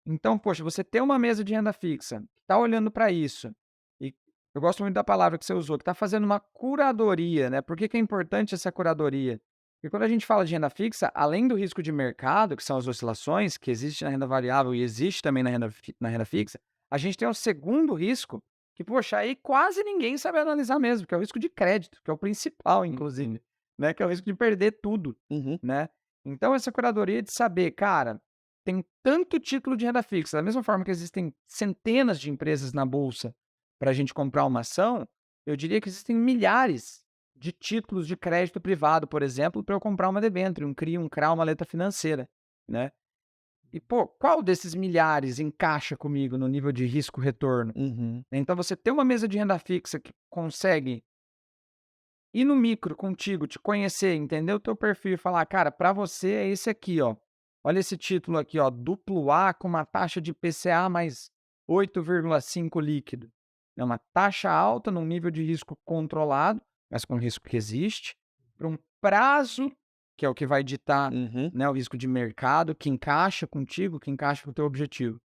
Então, poxa, você ter uma mesa de renda fixa, que está olhando para isso, e eu gosto muito da palavra que você usou, que está fazendo uma curadoria, né? Por que que é importante essa curadoria? Porque quando a gente fala de renda fixa, além do risco de mercado, que são as oscilações, que existe na renda variável e existe também na renda fixa, a gente tem um segundo risco, que, poxa, aí quase ninguém sabe analisar mesmo, que é o risco de crédito, que é o principal, inclusive, né? Que é o risco de perder tudo, uhum. né? Então, essa curadoria de saber, cara, tem tanto título de renda fixa, da mesma forma que existem centenas de empresas na bolsa para a gente comprar uma ação, eu diria que existem milhares de títulos de crédito privado, por exemplo, para eu comprar uma debênture, um CRI, um CRA, uma letra financeira, né? E, pô, qual desses milhares encaixa comigo no nível de risco-retorno? Uhum. Então, você ter uma mesa de renda fixa que consegue ir no micro contigo, te conhecer, entender o teu perfil e falar: "Cara, para você é esse aqui, ó. Olha esse título aqui, ó, duplo A com uma taxa de IPCA mais 8,5 líquido". É uma taxa alta num nível de risco controlado, mas com risco que existe, para um prazo, que é o que vai ditar, Uhum. né, o risco de mercado, que encaixa contigo, que encaixa com o teu objetivo,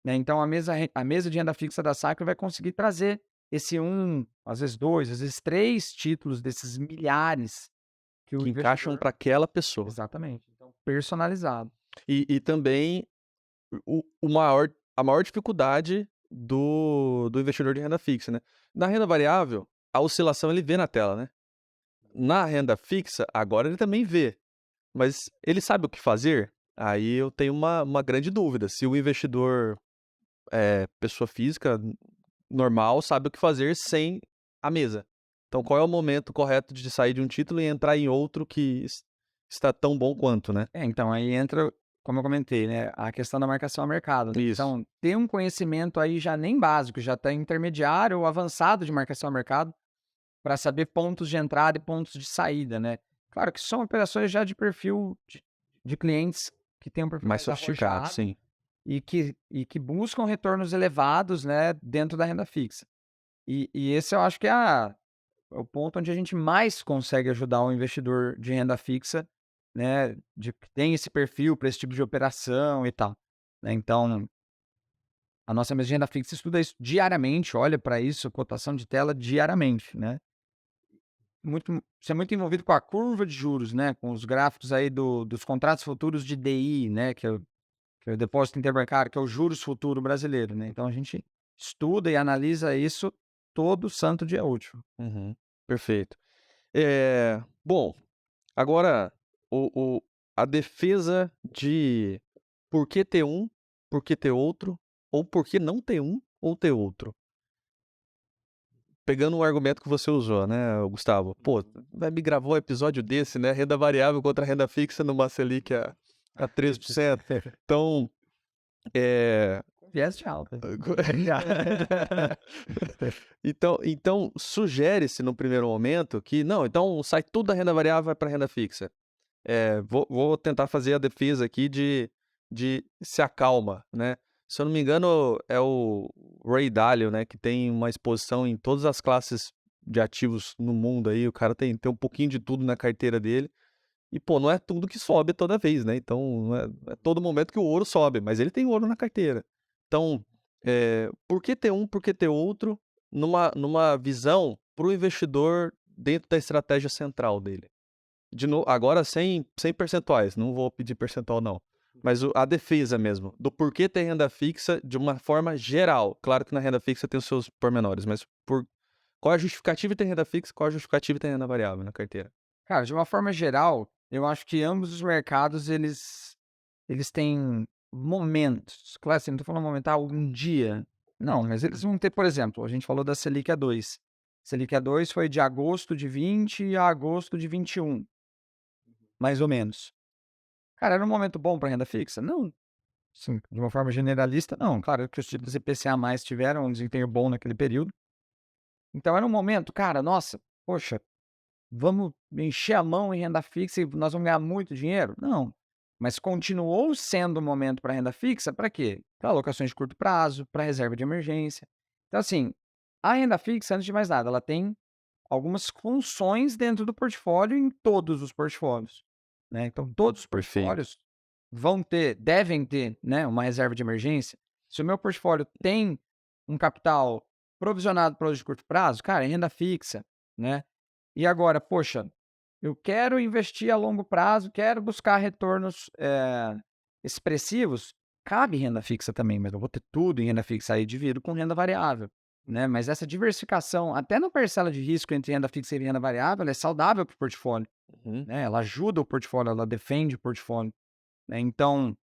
né? Então a mesa de renda fixa da Sacra vai conseguir trazer esse às vezes 2, às vezes 3 títulos desses milhares que o Que encaixam investidor. para aquela pessoa. Exatamente. Então, personalizado. E também a maior dificuldade do investidor de renda fixa, né? Na renda variável, a oscilação ele vê na tela, né? Na renda fixa, agora ele também vê, mas ele sabe o que fazer? Aí eu tenho uma grande dúvida. Se o investidor pessoa física normal sabe o que fazer sem a mesa. Então, qual é o momento correto de sair de um título e entrar em outro que está tão bom quanto, né? Então aí entra, como eu comentei, né, a questão da marcação a mercado, né? Isso. Então, ter um conhecimento aí já nem básico, já tá intermediário ou avançado de marcação a mercado, para saber pontos de entrada e pontos de saída, né? Claro que são operações já de perfil de clientes que têm um perfil Mais mais sofisticado, arrojado sim. e que buscam retornos elevados, né, dentro da renda fixa. E esse eu acho que é o ponto onde a gente mais consegue ajudar o investidor de renda fixa, né, que tem esse perfil para esse tipo de operação e tal, né? Então, a nossa mesa de renda fixa estuda isso diariamente, olha para isso, cotação de tela diariamente, né? Você é muito envolvido com a curva de juros, né? Com os gráficos aí dos contratos futuros de DI, né? Que é o Depósito Interbancário, que é o juros futuro brasileiro, né? Então a gente estuda e analisa isso todo santo dia útil. Uhum. Perfeito. Bom, agora a defesa de por que ter um, por que ter outro, ou por que não ter um ou ter outro. Pegando um argumento que você usou, né, Gustavo? Pô, me gravou um episódio desse, né? Renda variável contra renda fixa numa Selic a 13%. Então, Viés de alta. então sugere-se no primeiro momento que, não, então sai tudo da renda variável para renda fixa. Vou tentar fazer a defesa aqui de se acalma, né? Se eu não me engano, é o Ray Dalio, né? Que tem uma exposição em todas as classes de ativos no mundo aí. O cara tem um pouquinho de tudo na carteira dele. E, pô, não é tudo que sobe toda vez, né? Então, não é todo momento que o ouro sobe, mas ele tem ouro na carteira. Então, por que ter um, por que ter outro numa visão para o investidor dentro da estratégia central dele? Agora sem percentuais, não vou pedir percentual não. Mas a defesa mesmo, do porquê ter renda fixa de uma forma geral. Claro que na renda fixa tem os seus pormenores, mas qual é a justificativa de ter renda fixa, qual é a justificativa de ter renda variável na carteira? Cara, de uma forma geral, eu acho que ambos os mercados eles têm momentos. Claro, assim, não tô falando momental, um dia. Não, mas eles vão ter, por exemplo, a gente falou da Selic A2. Selic A2 foi de agosto de 20 a agosto de 21, mais ou menos. Cara, era um momento bom para renda fixa? Não. Sim, de uma forma generalista, não. Claro que os títulos IPCA+ tiveram um desempenho bom naquele período. Então era um momento, cara, nossa, poxa, vamos encher a mão em renda fixa e nós vamos ganhar muito dinheiro? Não. Mas continuou sendo um momento para renda fixa para quê? Para alocações de curto prazo, para reserva de emergência. Então, assim, a renda fixa, antes de mais nada, ela tem algumas funções dentro do portfólio em todos os portfólios, né? Então, todos os Perfeito. portfólios devem ter, né, uma reserva de emergência. Se o meu portfólio tem um capital provisionado para uso de curto prazo, cara, é renda fixa, né? E agora, poxa, eu quero investir a longo prazo, quero buscar retornos expressivos, cabe renda fixa também, mas eu vou ter tudo em renda fixa, aí divido com renda variável, né? Mas essa diversificação, até na parcela de risco entre renda fixa e renda variável, ela é saudável para o portfólio, Uhum. né? Ela ajuda o portfólio, ela defende o portfólio, né? Então,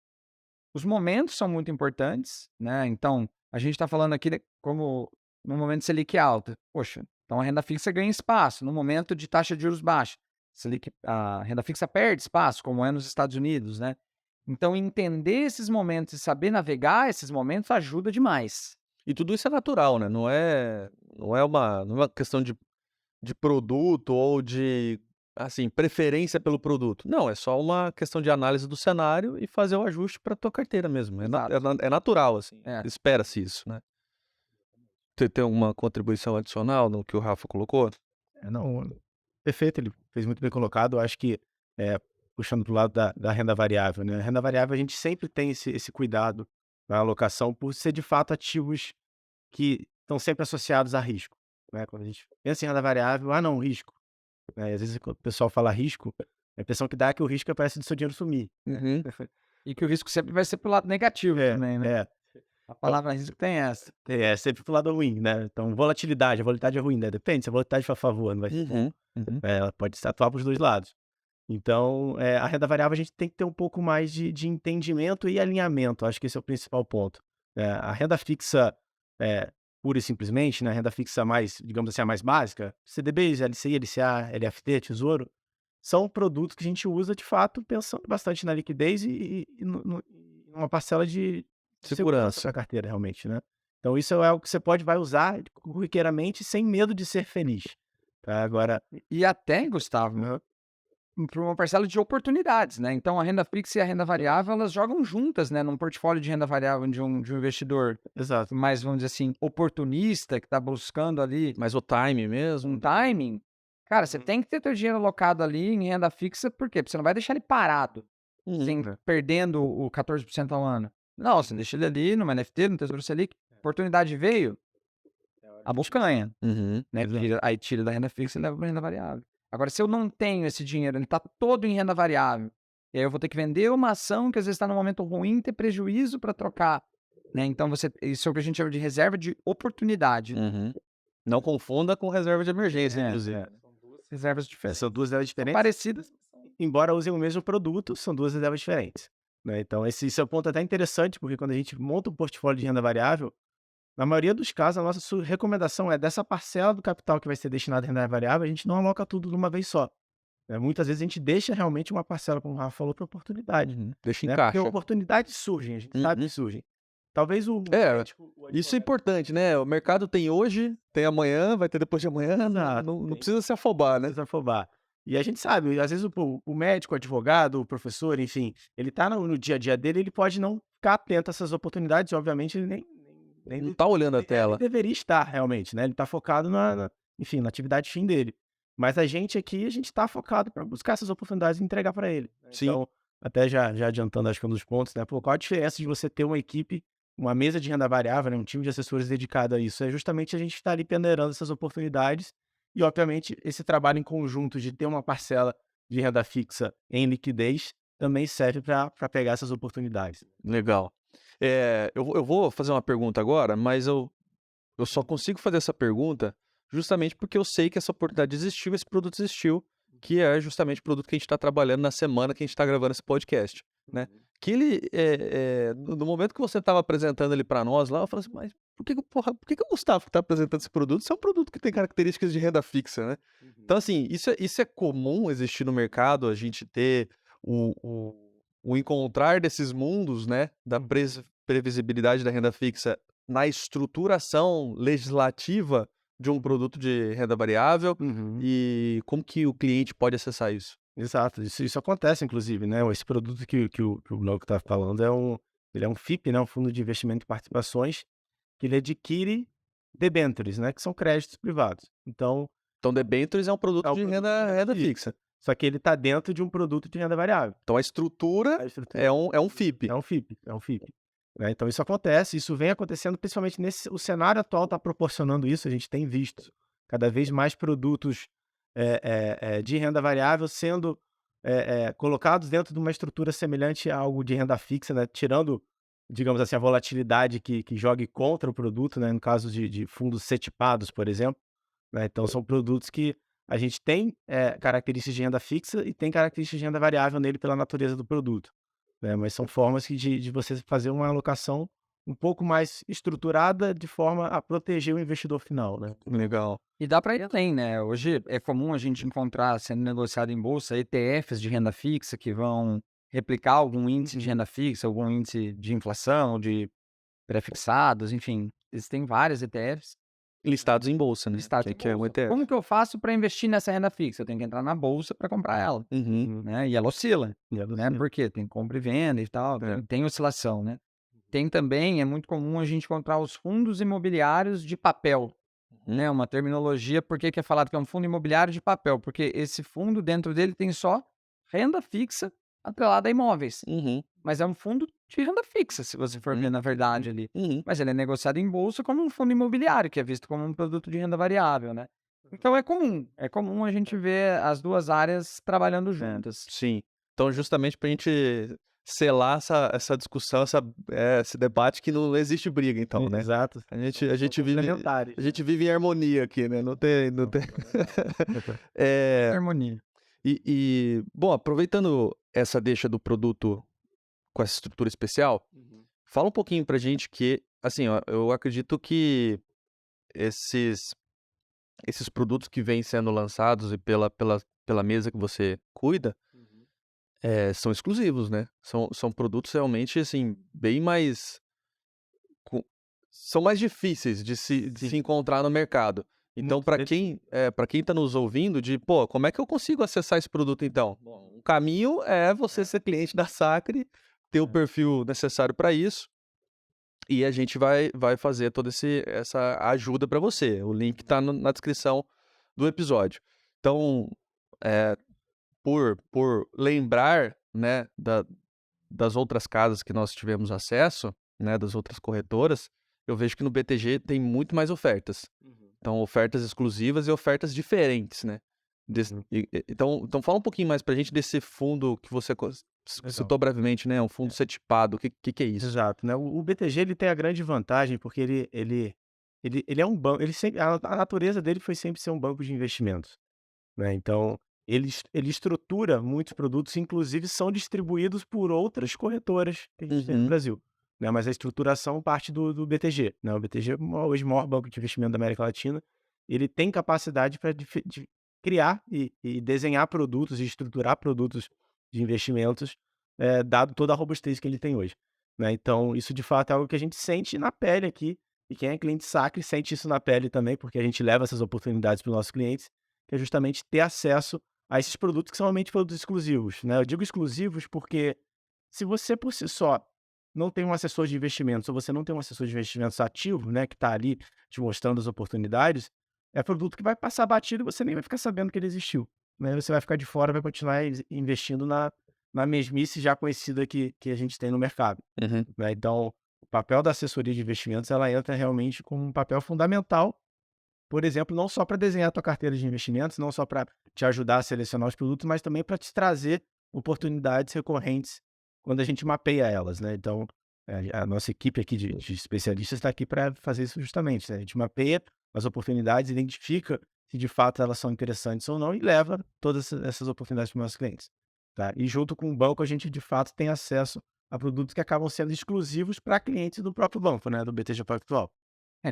os momentos são muito importantes, né? Então, a gente está falando aqui como no momento de Selic alta. Poxa, então a renda fixa ganha espaço. No momento de taxa de juros baixa, a renda fixa perde espaço, como é nos Estados Unidos, né? Então, entender esses momentos e saber navegar esses momentos ajuda demais. E tudo isso é natural, né? Não é uma questão de produto ou de, assim, preferência pelo produto. Não, é só uma questão de análise do cenário e fazer o ajuste para tua carteira mesmo. Exato. É natural, assim. É. Espera-se isso, né? Você tem alguma contribuição adicional no que o Rafa colocou? Não, Perfeito, ele fez muito bem colocado. Eu acho que, puxando para o lado da renda variável, né? A renda variável, a gente sempre tem esse cuidado na alocação por ser, de fato, ativos que estão sempre associados a risco, né? Quando a gente pensa em renda variável, não, risco, né? E às vezes, quando o pessoal fala risco, a impressão que dá é que o risco é parece do seu dinheiro sumir. Uhum. E que o risco sempre vai ser pro lado negativo também, né? A palavra risco tem essa. É sempre pro lado ruim, né? Então, volatilidade, a volatilidade é ruim, né? Depende, se a volatilidade for a favor, não vai ser bom. Ela pode se atuar para os dois lados. Então, a renda variável a gente tem que ter um pouco mais de entendimento e alinhamento. Acho que esse é o principal ponto. A renda fixa, pura e simplesmente, né? A renda fixa mais, digamos assim, a mais básica, CDBs, LCI, LCA, LFT, Tesouro, são produtos que a gente usa, de fato, pensando bastante na liquidez e numa parcela de segurança Segurança. da carteira, realmente, né? Então, isso é algo que você vai usar corriqueiramente sem medo de ser feliz. Tá? Agora, E até, Gustavo, para uma parcela de oportunidades, né? Então, a renda fixa e a renda variável, elas jogam juntas, né? Num portfólio de renda variável de um investidor exato. mais, vamos dizer assim, oportunista, que está buscando ali Mas o time mesmo. um timing. Cara, você tem que ter teu dinheiro alocado ali em renda fixa, por quê? Porque você não vai deixar ele parado, sem perdendo o 14% ao ano. Não, você deixa ele ali numa NFT, no Tesouro Selic. Oportunidade veio, a bolsa ganha, Uhum. né? Aí tira da renda fixa e leva para renda variável. Agora, se eu não tenho esse dinheiro, ele está todo em renda variável, e aí eu vou ter que vender uma ação que às vezes está num momento ruim, ter prejuízo para trocar, né? Então, isso é o que a gente chama de reserva de oportunidade. Uhum. Não confunda com reserva de emergência, inclusive. Reservas diferentes. São duas reservas diferentes. Parecidas. Embora usem o mesmo produto, são duas reservas diferentes. Né? Então, esse é um ponto até interessante, porque quando a gente monta um portfólio de renda variável, na maioria dos casos, a nossa recomendação é dessa parcela do capital que vai ser destinada à renda variável, a gente não aloca tudo de uma vez só. Né? Muitas vezes a gente deixa realmente uma parcela, como o Rafa falou, para oportunidade. Deixa em Né? caixa. Porque oportunidades surgem, a gente sabe que surgem. Talvez o isso é importante, né? O mercado tem hoje, tem amanhã, vai ter depois de amanhã, não precisa se afobar, né? Precisa afobar. E a gente sabe, às vezes o médico, o advogado, o professor, enfim, ele tá no dia a dia dele, ele pode não ficar atento a essas oportunidades, obviamente ele nem Não tá olhando a tela. ele deveria estar realmente, né? Ele tá focado enfim, na atividade fim dele. Mas a gente aqui, a gente tá focado para buscar essas oportunidades e entregar para ele. Sim. Então, até já adiantando, acho que um dos pontos, né? Pô, qual a diferença de você ter uma equipe, uma mesa de renda variável, né? Um time de assessores dedicado a isso? É justamente a gente estar ali peneirando essas oportunidades e, obviamente, esse trabalho em conjunto de ter uma parcela de renda fixa em liquidez também serve para pegar essas oportunidades. Legal. Eu vou fazer uma pergunta agora, mas eu só consigo fazer essa pergunta justamente porque eu sei que essa oportunidade existiu, esse produto existiu, que é justamente o produto que a gente está trabalhando na semana que a gente está gravando esse podcast, né? Que ele, no momento que você estava apresentando ele para nós lá, eu falei assim, mas por que o Gustavo está apresentando esse produto? Isso é um produto que tem características de renda fixa, né? Então, assim, isso é comum existir no mercado, a gente ter o encontrar desses mundos, né, da previsibilidade da renda fixa na estruturação legislativa de um produto de renda variável e como que o cliente pode acessar isso? Exato, isso acontece, inclusive, né? Esse produto que o Glauco está falando ele é um FIP, né? Um Fundo de Investimento em Participações, que ele adquire debêntures, né? Que são créditos privados. Então, debêntures é um produto de renda fixa. Só que ele está dentro de um produto de renda variável. Então, a estrutura é um FIP. É um FIP. Né? Então, isso acontece, isso vem acontecendo, principalmente o cenário atual está proporcionando isso, a gente tem visto cada vez mais produtos de renda variável sendo colocados dentro de uma estrutura semelhante a algo de renda fixa, né? Tirando, digamos assim, a volatilidade que jogue contra o produto, né? No caso de fundos CETIPados, por exemplo. Né? Então, são produtos que a gente tem características de renda fixa e tem características de renda variável nele pela natureza do produto. Né? Mas são formas de você fazer uma alocação um pouco mais estruturada de forma a proteger o investidor final, né? Legal. E dá para ir além, né? Hoje é comum a gente encontrar sendo negociado em bolsa ETFs de renda fixa que vão replicar algum índice de renda fixa, algum índice de inflação, de prefixados, enfim. Existem vários ETFs. Listados em bolsa, né? Listados que é um ETF. Como que eu faço para investir nessa renda fixa? Eu tenho que entrar na bolsa para comprar ela, né? E ela oscila, né? Porque tem compra e venda e tal, tem oscilação, né? Tem também, é muito comum a gente encontrar os fundos imobiliários de papel, né, uma terminologia, por que que é falado que é um fundo imobiliário de papel? Porque esse fundo, dentro dele, tem só renda fixa atrelada a imóveis. Uhum, Mas é um fundo de renda fixa, se você for ver na verdade ali. uhum. Mas ele é negociado em bolsa como um fundo imobiliário, que é visto como um produto de renda variável, né. Então é comum a gente ver as 2 áreas trabalhando juntas. Sim. Então, justamente pra gente selar essa discussão, esse debate que não existe briga então, né. Exato. A gente São vive complementares, a né? gente vive em harmonia aqui, né, não tem Harmonia. bom, aproveitando essa deixa do produto com essa estrutura especial, fala um pouquinho pra gente que, assim, ó, eu acredito que esses produtos que vêm sendo lançados e pela mesa que você cuida, são exclusivos, né. São produtos realmente, assim, bem mais co são mais difíceis de se Sim, encontrar no mercado. Então muitos deles para quem tá nos ouvindo "Pô, como é que eu consigo acessar esse produto então?". Bom, um caminho é você ser cliente da Sacre, ter o é, perfil necessário para isso, e a gente vai fazer toda essa ajuda para você. O link tá na descrição do episódio. Então, eh, por lembrar, né, das outras casas que nós tivemos acesso, né, das outras corretoras, eu vejo que no BTG tem muito mais ofertas. Então, ofertas exclusivas e ofertas diferentes, né. Uhum. Então fala um pouquinho mais pra gente desse fundo que você Legal. citou brevemente, né, um fundo setipado, o que é isso? Exato, né, o BTG ele tem a grande vantagem, porque ele é um banco, ele sempre a natureza dele foi sempre ser um banco de investimentos, né, então ele estrutura muitos produtos, inclusive são distribuídos por outras corretoras que a gente tem no Uhum, Brasil, né, mas a estruturação parte do BTG, né, o BTG é hoje o maior banco de investimento da América Latina, ele tem capacidade para de criar e desenhar produtos e estruturar produtos de investimentos, dado toda a robustez que ele tem hoje, né, então isso de fato é algo que a gente sente na pele aqui, e quem é cliente Sacre sente isso na pele também, porque a gente leva essas oportunidades para os nossos clientes, que é justamente ter acesso a esses produtos que são realmente produtos exclusivos, né. Eu digo exclusivos porque se você por si só não tem um assessor de investimentos ou você não tem um assessor de investimentos ativo, né, que está ali te mostrando as oportunidades, é produto que vai passar batido e você nem vai ficar sabendo que ele existiu, né. Você vai ficar de fora, vai continuar investindo na mesmice já conhecida que a gente tem no mercado, uhum, né. Então, o papel da assessoria de investimentos, ela entra realmente como um papel fundamental, por exemplo, não só para desenhar a tua carteira de investimentos, não só para te ajudar a selecionar os produtos, mas também para te trazer oportunidades recorrentes quando a gente mapeia elas, né. Então, a nossa equipe aqui de especialistas está aqui para fazer isso justamente, né. A gente mapeia as oportunidades, identifica se de fato elas são interessantes ou não e leva todas essas oportunidades para os nossos clientes, tá. E junto com o banco, a gente de fato tem acesso a produtos que acabam sendo exclusivos para clientes do próprio banco, né, do BTG Pactual.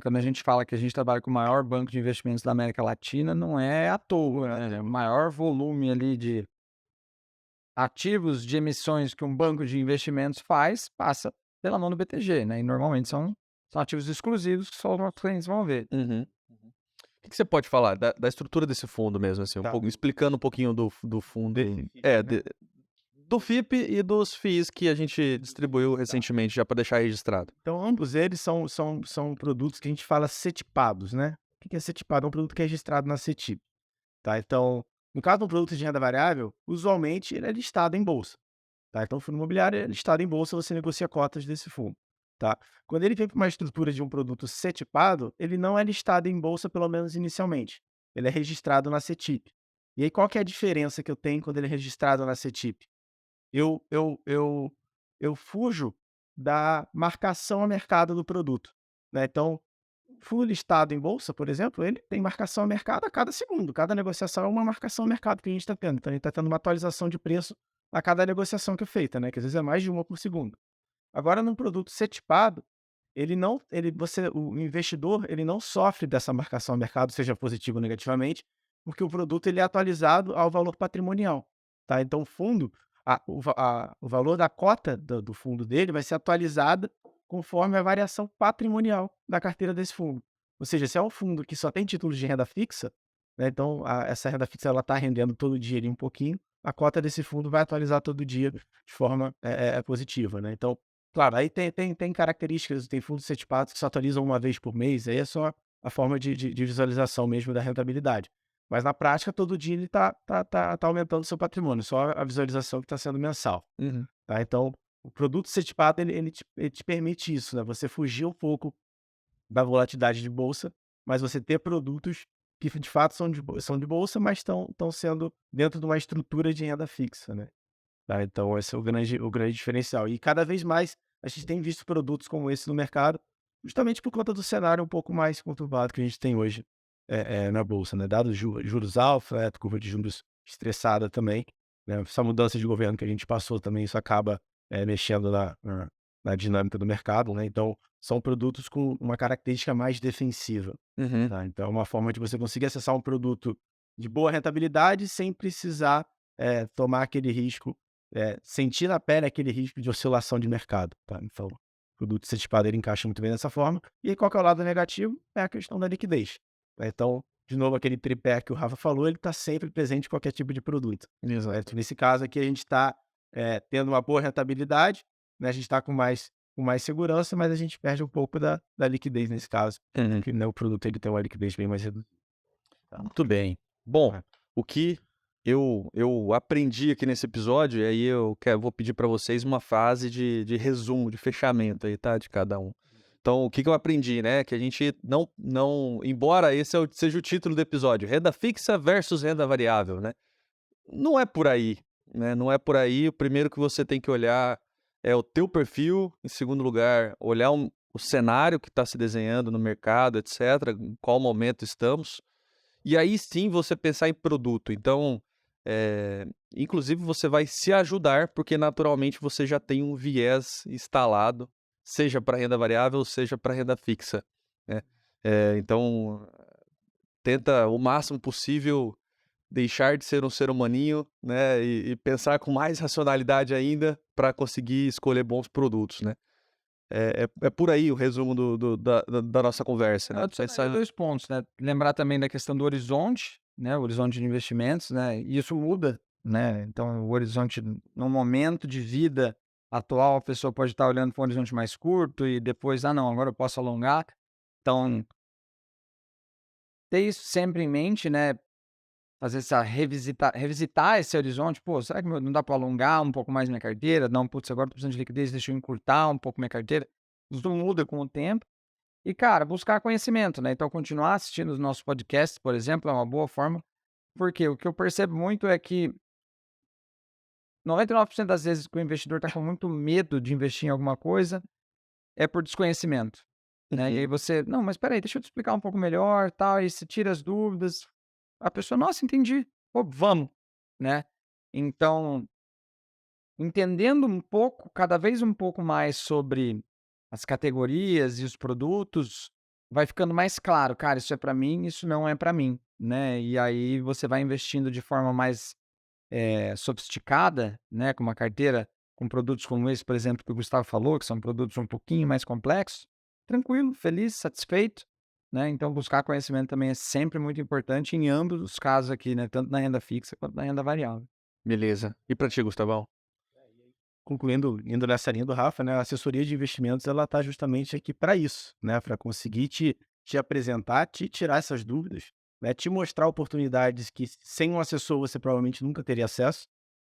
Quando a gente fala que a gente trabalha com o maior banco de investimentos da América Latina, não é à toa, né, o maior volume ali de ativos de emissões que um banco de investimentos faz, passa pela mão do BTG, né, e normalmente são ativos exclusivos que só os nossos clientes vão ver. uhum. O que você pode falar da estrutura desse fundo mesmo, assim, um Tá. pouco explicando um pouquinho do fundo Desse FIP, né. do FIP e dos FIIs que a gente distribuiu recentemente, já para deixar registrado. Então ambos eles são produtos que a gente fala cetipados, né. O que é cetipado? É um produto que é registrado na CETIP, tá. Então, no caso de um produto de renda variável, usualmente ele é listado em bolsa, tá. Então o fundo imobiliário é listado em bolsa, você negocia cotas desse fundo, tá. Quando ele vem para uma estrutura de um produto cetipado, ele não é listado em bolsa, pelo menos inicialmente, ele é registrado na CETIP. E aí qual que é a diferença que eu tenho quando ele é registrado na CETIP? Eu fujo da marcação a mercado do produto, né, então, fundo listado em bolsa, por exemplo, ele tem marcação a mercado a cada segundo, cada negociação é uma marcação a mercado que a gente está tendo, então a gente está tendo uma atualização de preço a cada negociação que é feita, né, que às vezes é mais de uma por segundo. Agora num produto setipado, ele não ele você o investidor, ele não sofre dessa marcação a mercado, seja positivo ou negativamente, porque o produto ele é atualizado ao valor patrimonial, tá. Então o fundo, o valor da cota do fundo dele vai ser atualizada conforme a variação patrimonial da carteira desse fundo. Ou seja, se é um fundo que só tem títulos de renda fixa, né, então essa renda fixa ela está rendendo todo dia ali um pouquinho, a cota desse fundo vai atualizar todo dia de forma, positiva, né. Então, claro, aí tem características, tem fundos setipados que se atualizam uma vez por mês, aí é só a forma de visualização mesmo da rentabilidade. Mas na prática, todo dia ele tá aumentando o seu patrimônio, só a visualização que está sendo mensal. Uhum. Tá? Então, o produto setipado, ele te permite isso, né? Você fugir um pouco da volatilidade de bolsa, mas você ter produtos que de fato são de bolsa, mas estão sendo dentro de uma estrutura de renda fixa, né? Tá? Então, esse é o grande diferencial. E cada vez mais a gente tem visto produtos como esse no mercado, justamente por conta do cenário um pouco mais conturbado que a gente tem hoje na bolsa, né? Dados juros altos, né? Curva de juros estressada também, né? Essa mudança de governo que a gente passou também, isso acaba mexendo na dinâmica do mercado, né? Então, são produtos com uma característica mais defensiva. Uhum. Tá? Então, é uma forma de você conseguir acessar um produto de boa rentabilidade sem precisar tomar aquele risco, sentir na pele aquele risco de oscilação de mercado. Tá? Então, o produto setipado ele encaixa muito bem dessa forma. E aí, qual que é o lado negativo? É a questão da liquidez. Tá? Então, de novo, aquele tripé que o Rafa falou, ele está sempre presente em qualquer tipo de produto. Exato. Nesse caso aqui, a gente está tendo uma boa rentabilidade, né? A gente está com mais segurança, mas a gente perde um pouco da liquidez nesse caso, Uhum. porque, né, o produto ele tem uma liquidez bem mais reduzida. Tá? Muito bem. Bom, É. o que eu aprendi aqui nesse episódio, e aí vou pedir para vocês uma fase de resumo, de fechamento aí, tá? De cada um. Então, o que eu aprendi, né? Que a gente não, embora esse seja o título do episódio, renda fixa versus renda variável, né? Não é por aí, né? Não é por aí. O primeiro que você tem que olhar é o teu perfil. Em segundo lugar, olhar o cenário que está se desenhando no mercado, etc. Em qual momento estamos. E aí sim você pensar em produto. Então, inclusive você vai se ajudar, porque naturalmente você já tem um viés instalado, seja para renda variável, seja para renda fixa, né? Então, tenta o máximo possível deixar de ser um ser humaninho, né? E pensar com mais racionalidade ainda para conseguir escolher bons produtos, né? É por aí o resumo da nossa conversa, né? Eu adicionaria 2 pontos, né, lembrar também da questão do horizonte, né, o horizonte de investimentos, né, e isso muda, né, então o horizonte no momento de vida atual, a pessoa pode estar olhando para um horizonte mais curto e depois: "Ah não, agora eu posso alongar". Então, ter isso sempre em mente, né, fazer essa revisitar esse horizonte: "Pô, será que não dá para alongar um pouco mais minha carteira? Não, putz, agora estou precisando de liquidez, deixa eu encurtar um pouco minha carteira". Isso muda com o tempo. E, cara, buscar conhecimento, né? Então, continuar assistindo os nossos podcasts, por exemplo, é uma boa forma, porque o que eu percebo muito é que 99% das vezes que o investidor está com muito medo de investir em alguma coisa é por desconhecimento, né? E aí você, não, mas peraí, deixa eu te explicar um pouco melhor, tal, e você tira as dúvidas. A pessoa, nossa, entendi, pô, vamos, né? Então, entendendo um pouco, cada vez um pouco mais sobre as categorias e os produtos, vai ficando mais claro, cara, isso é para mim, isso não é para mim, né? E aí você vai investindo de forma mais sofisticada, né? Com uma carteira com produtos como esse, por exemplo, que o Gustavo falou, que são produtos um pouquinho mais complexos, tranquilo, feliz, satisfeito, né? Então buscar conhecimento também é sempre muito importante em ambos os casos aqui, né? Tanto na renda fixa quanto na renda variável. Beleza. E para ti, Gustavão? Concluindo, indo nessa linha do Rafa, né, a assessoria de investimentos ela está justamente aqui para isso, né, para conseguir te apresentar, te tirar essas dúvidas, né, te mostrar oportunidades que sem um assessor você provavelmente nunca teria acesso,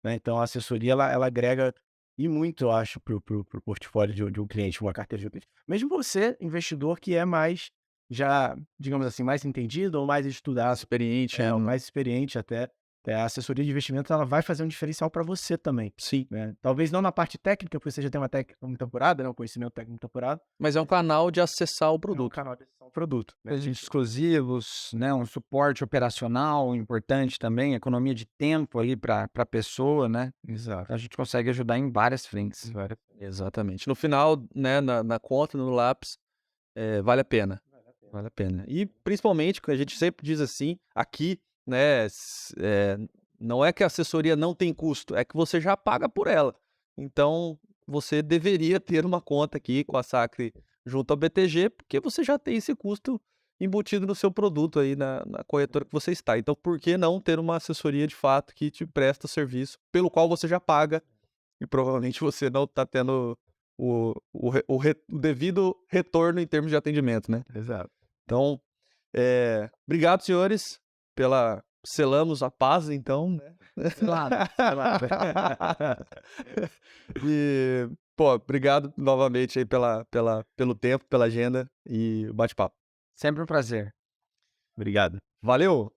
né, então a assessoria ela agrega e muito, eu acho, pro portfólio de um cliente, uma carteira de um cliente. Mesmo você, investidor que é mais, já, digamos assim, mais entendido ou mais estudado, Experiente, ou mais experiente até, a assessoria de investimentos ela vai fazer um diferencial para você também. sim. Né? Talvez não na parte técnica, porque você já tem uma técnica muito apurada, né? Um conhecimento técnico muito apurado. Mas é um canal de acessar o É um produto. canal de acessar o produto. Né? Presentes exclusivos, né, um suporte operacional importante também, economia de tempo aí para a pessoa, né? Exato. A gente consegue ajudar em várias frentes. Exatamente. No final, né, na conta, no lápis, vale a pena. Vale a pena. E principalmente, que a gente sempre diz assim, aqui, né, não é que a assessoria não tem custo, é que você já paga por ela. Então, você deveria ter uma conta aqui com a Sacre junto ao BTG, porque você já tem esse custo embutido no seu produto aí na corretora que você está. Então, por que não ter uma assessoria de fato que te presta serviço pelo qual você já paga e provavelmente você não está tendo o devido retorno em termos de atendimento, né? Exato. Então, Obrigado, senhores, selamos a paz, então, né? Claro. E, pô, obrigado novamente aí pelo tempo, pela agenda e o bate-papo. Sempre um prazer. Obrigado. Valeu!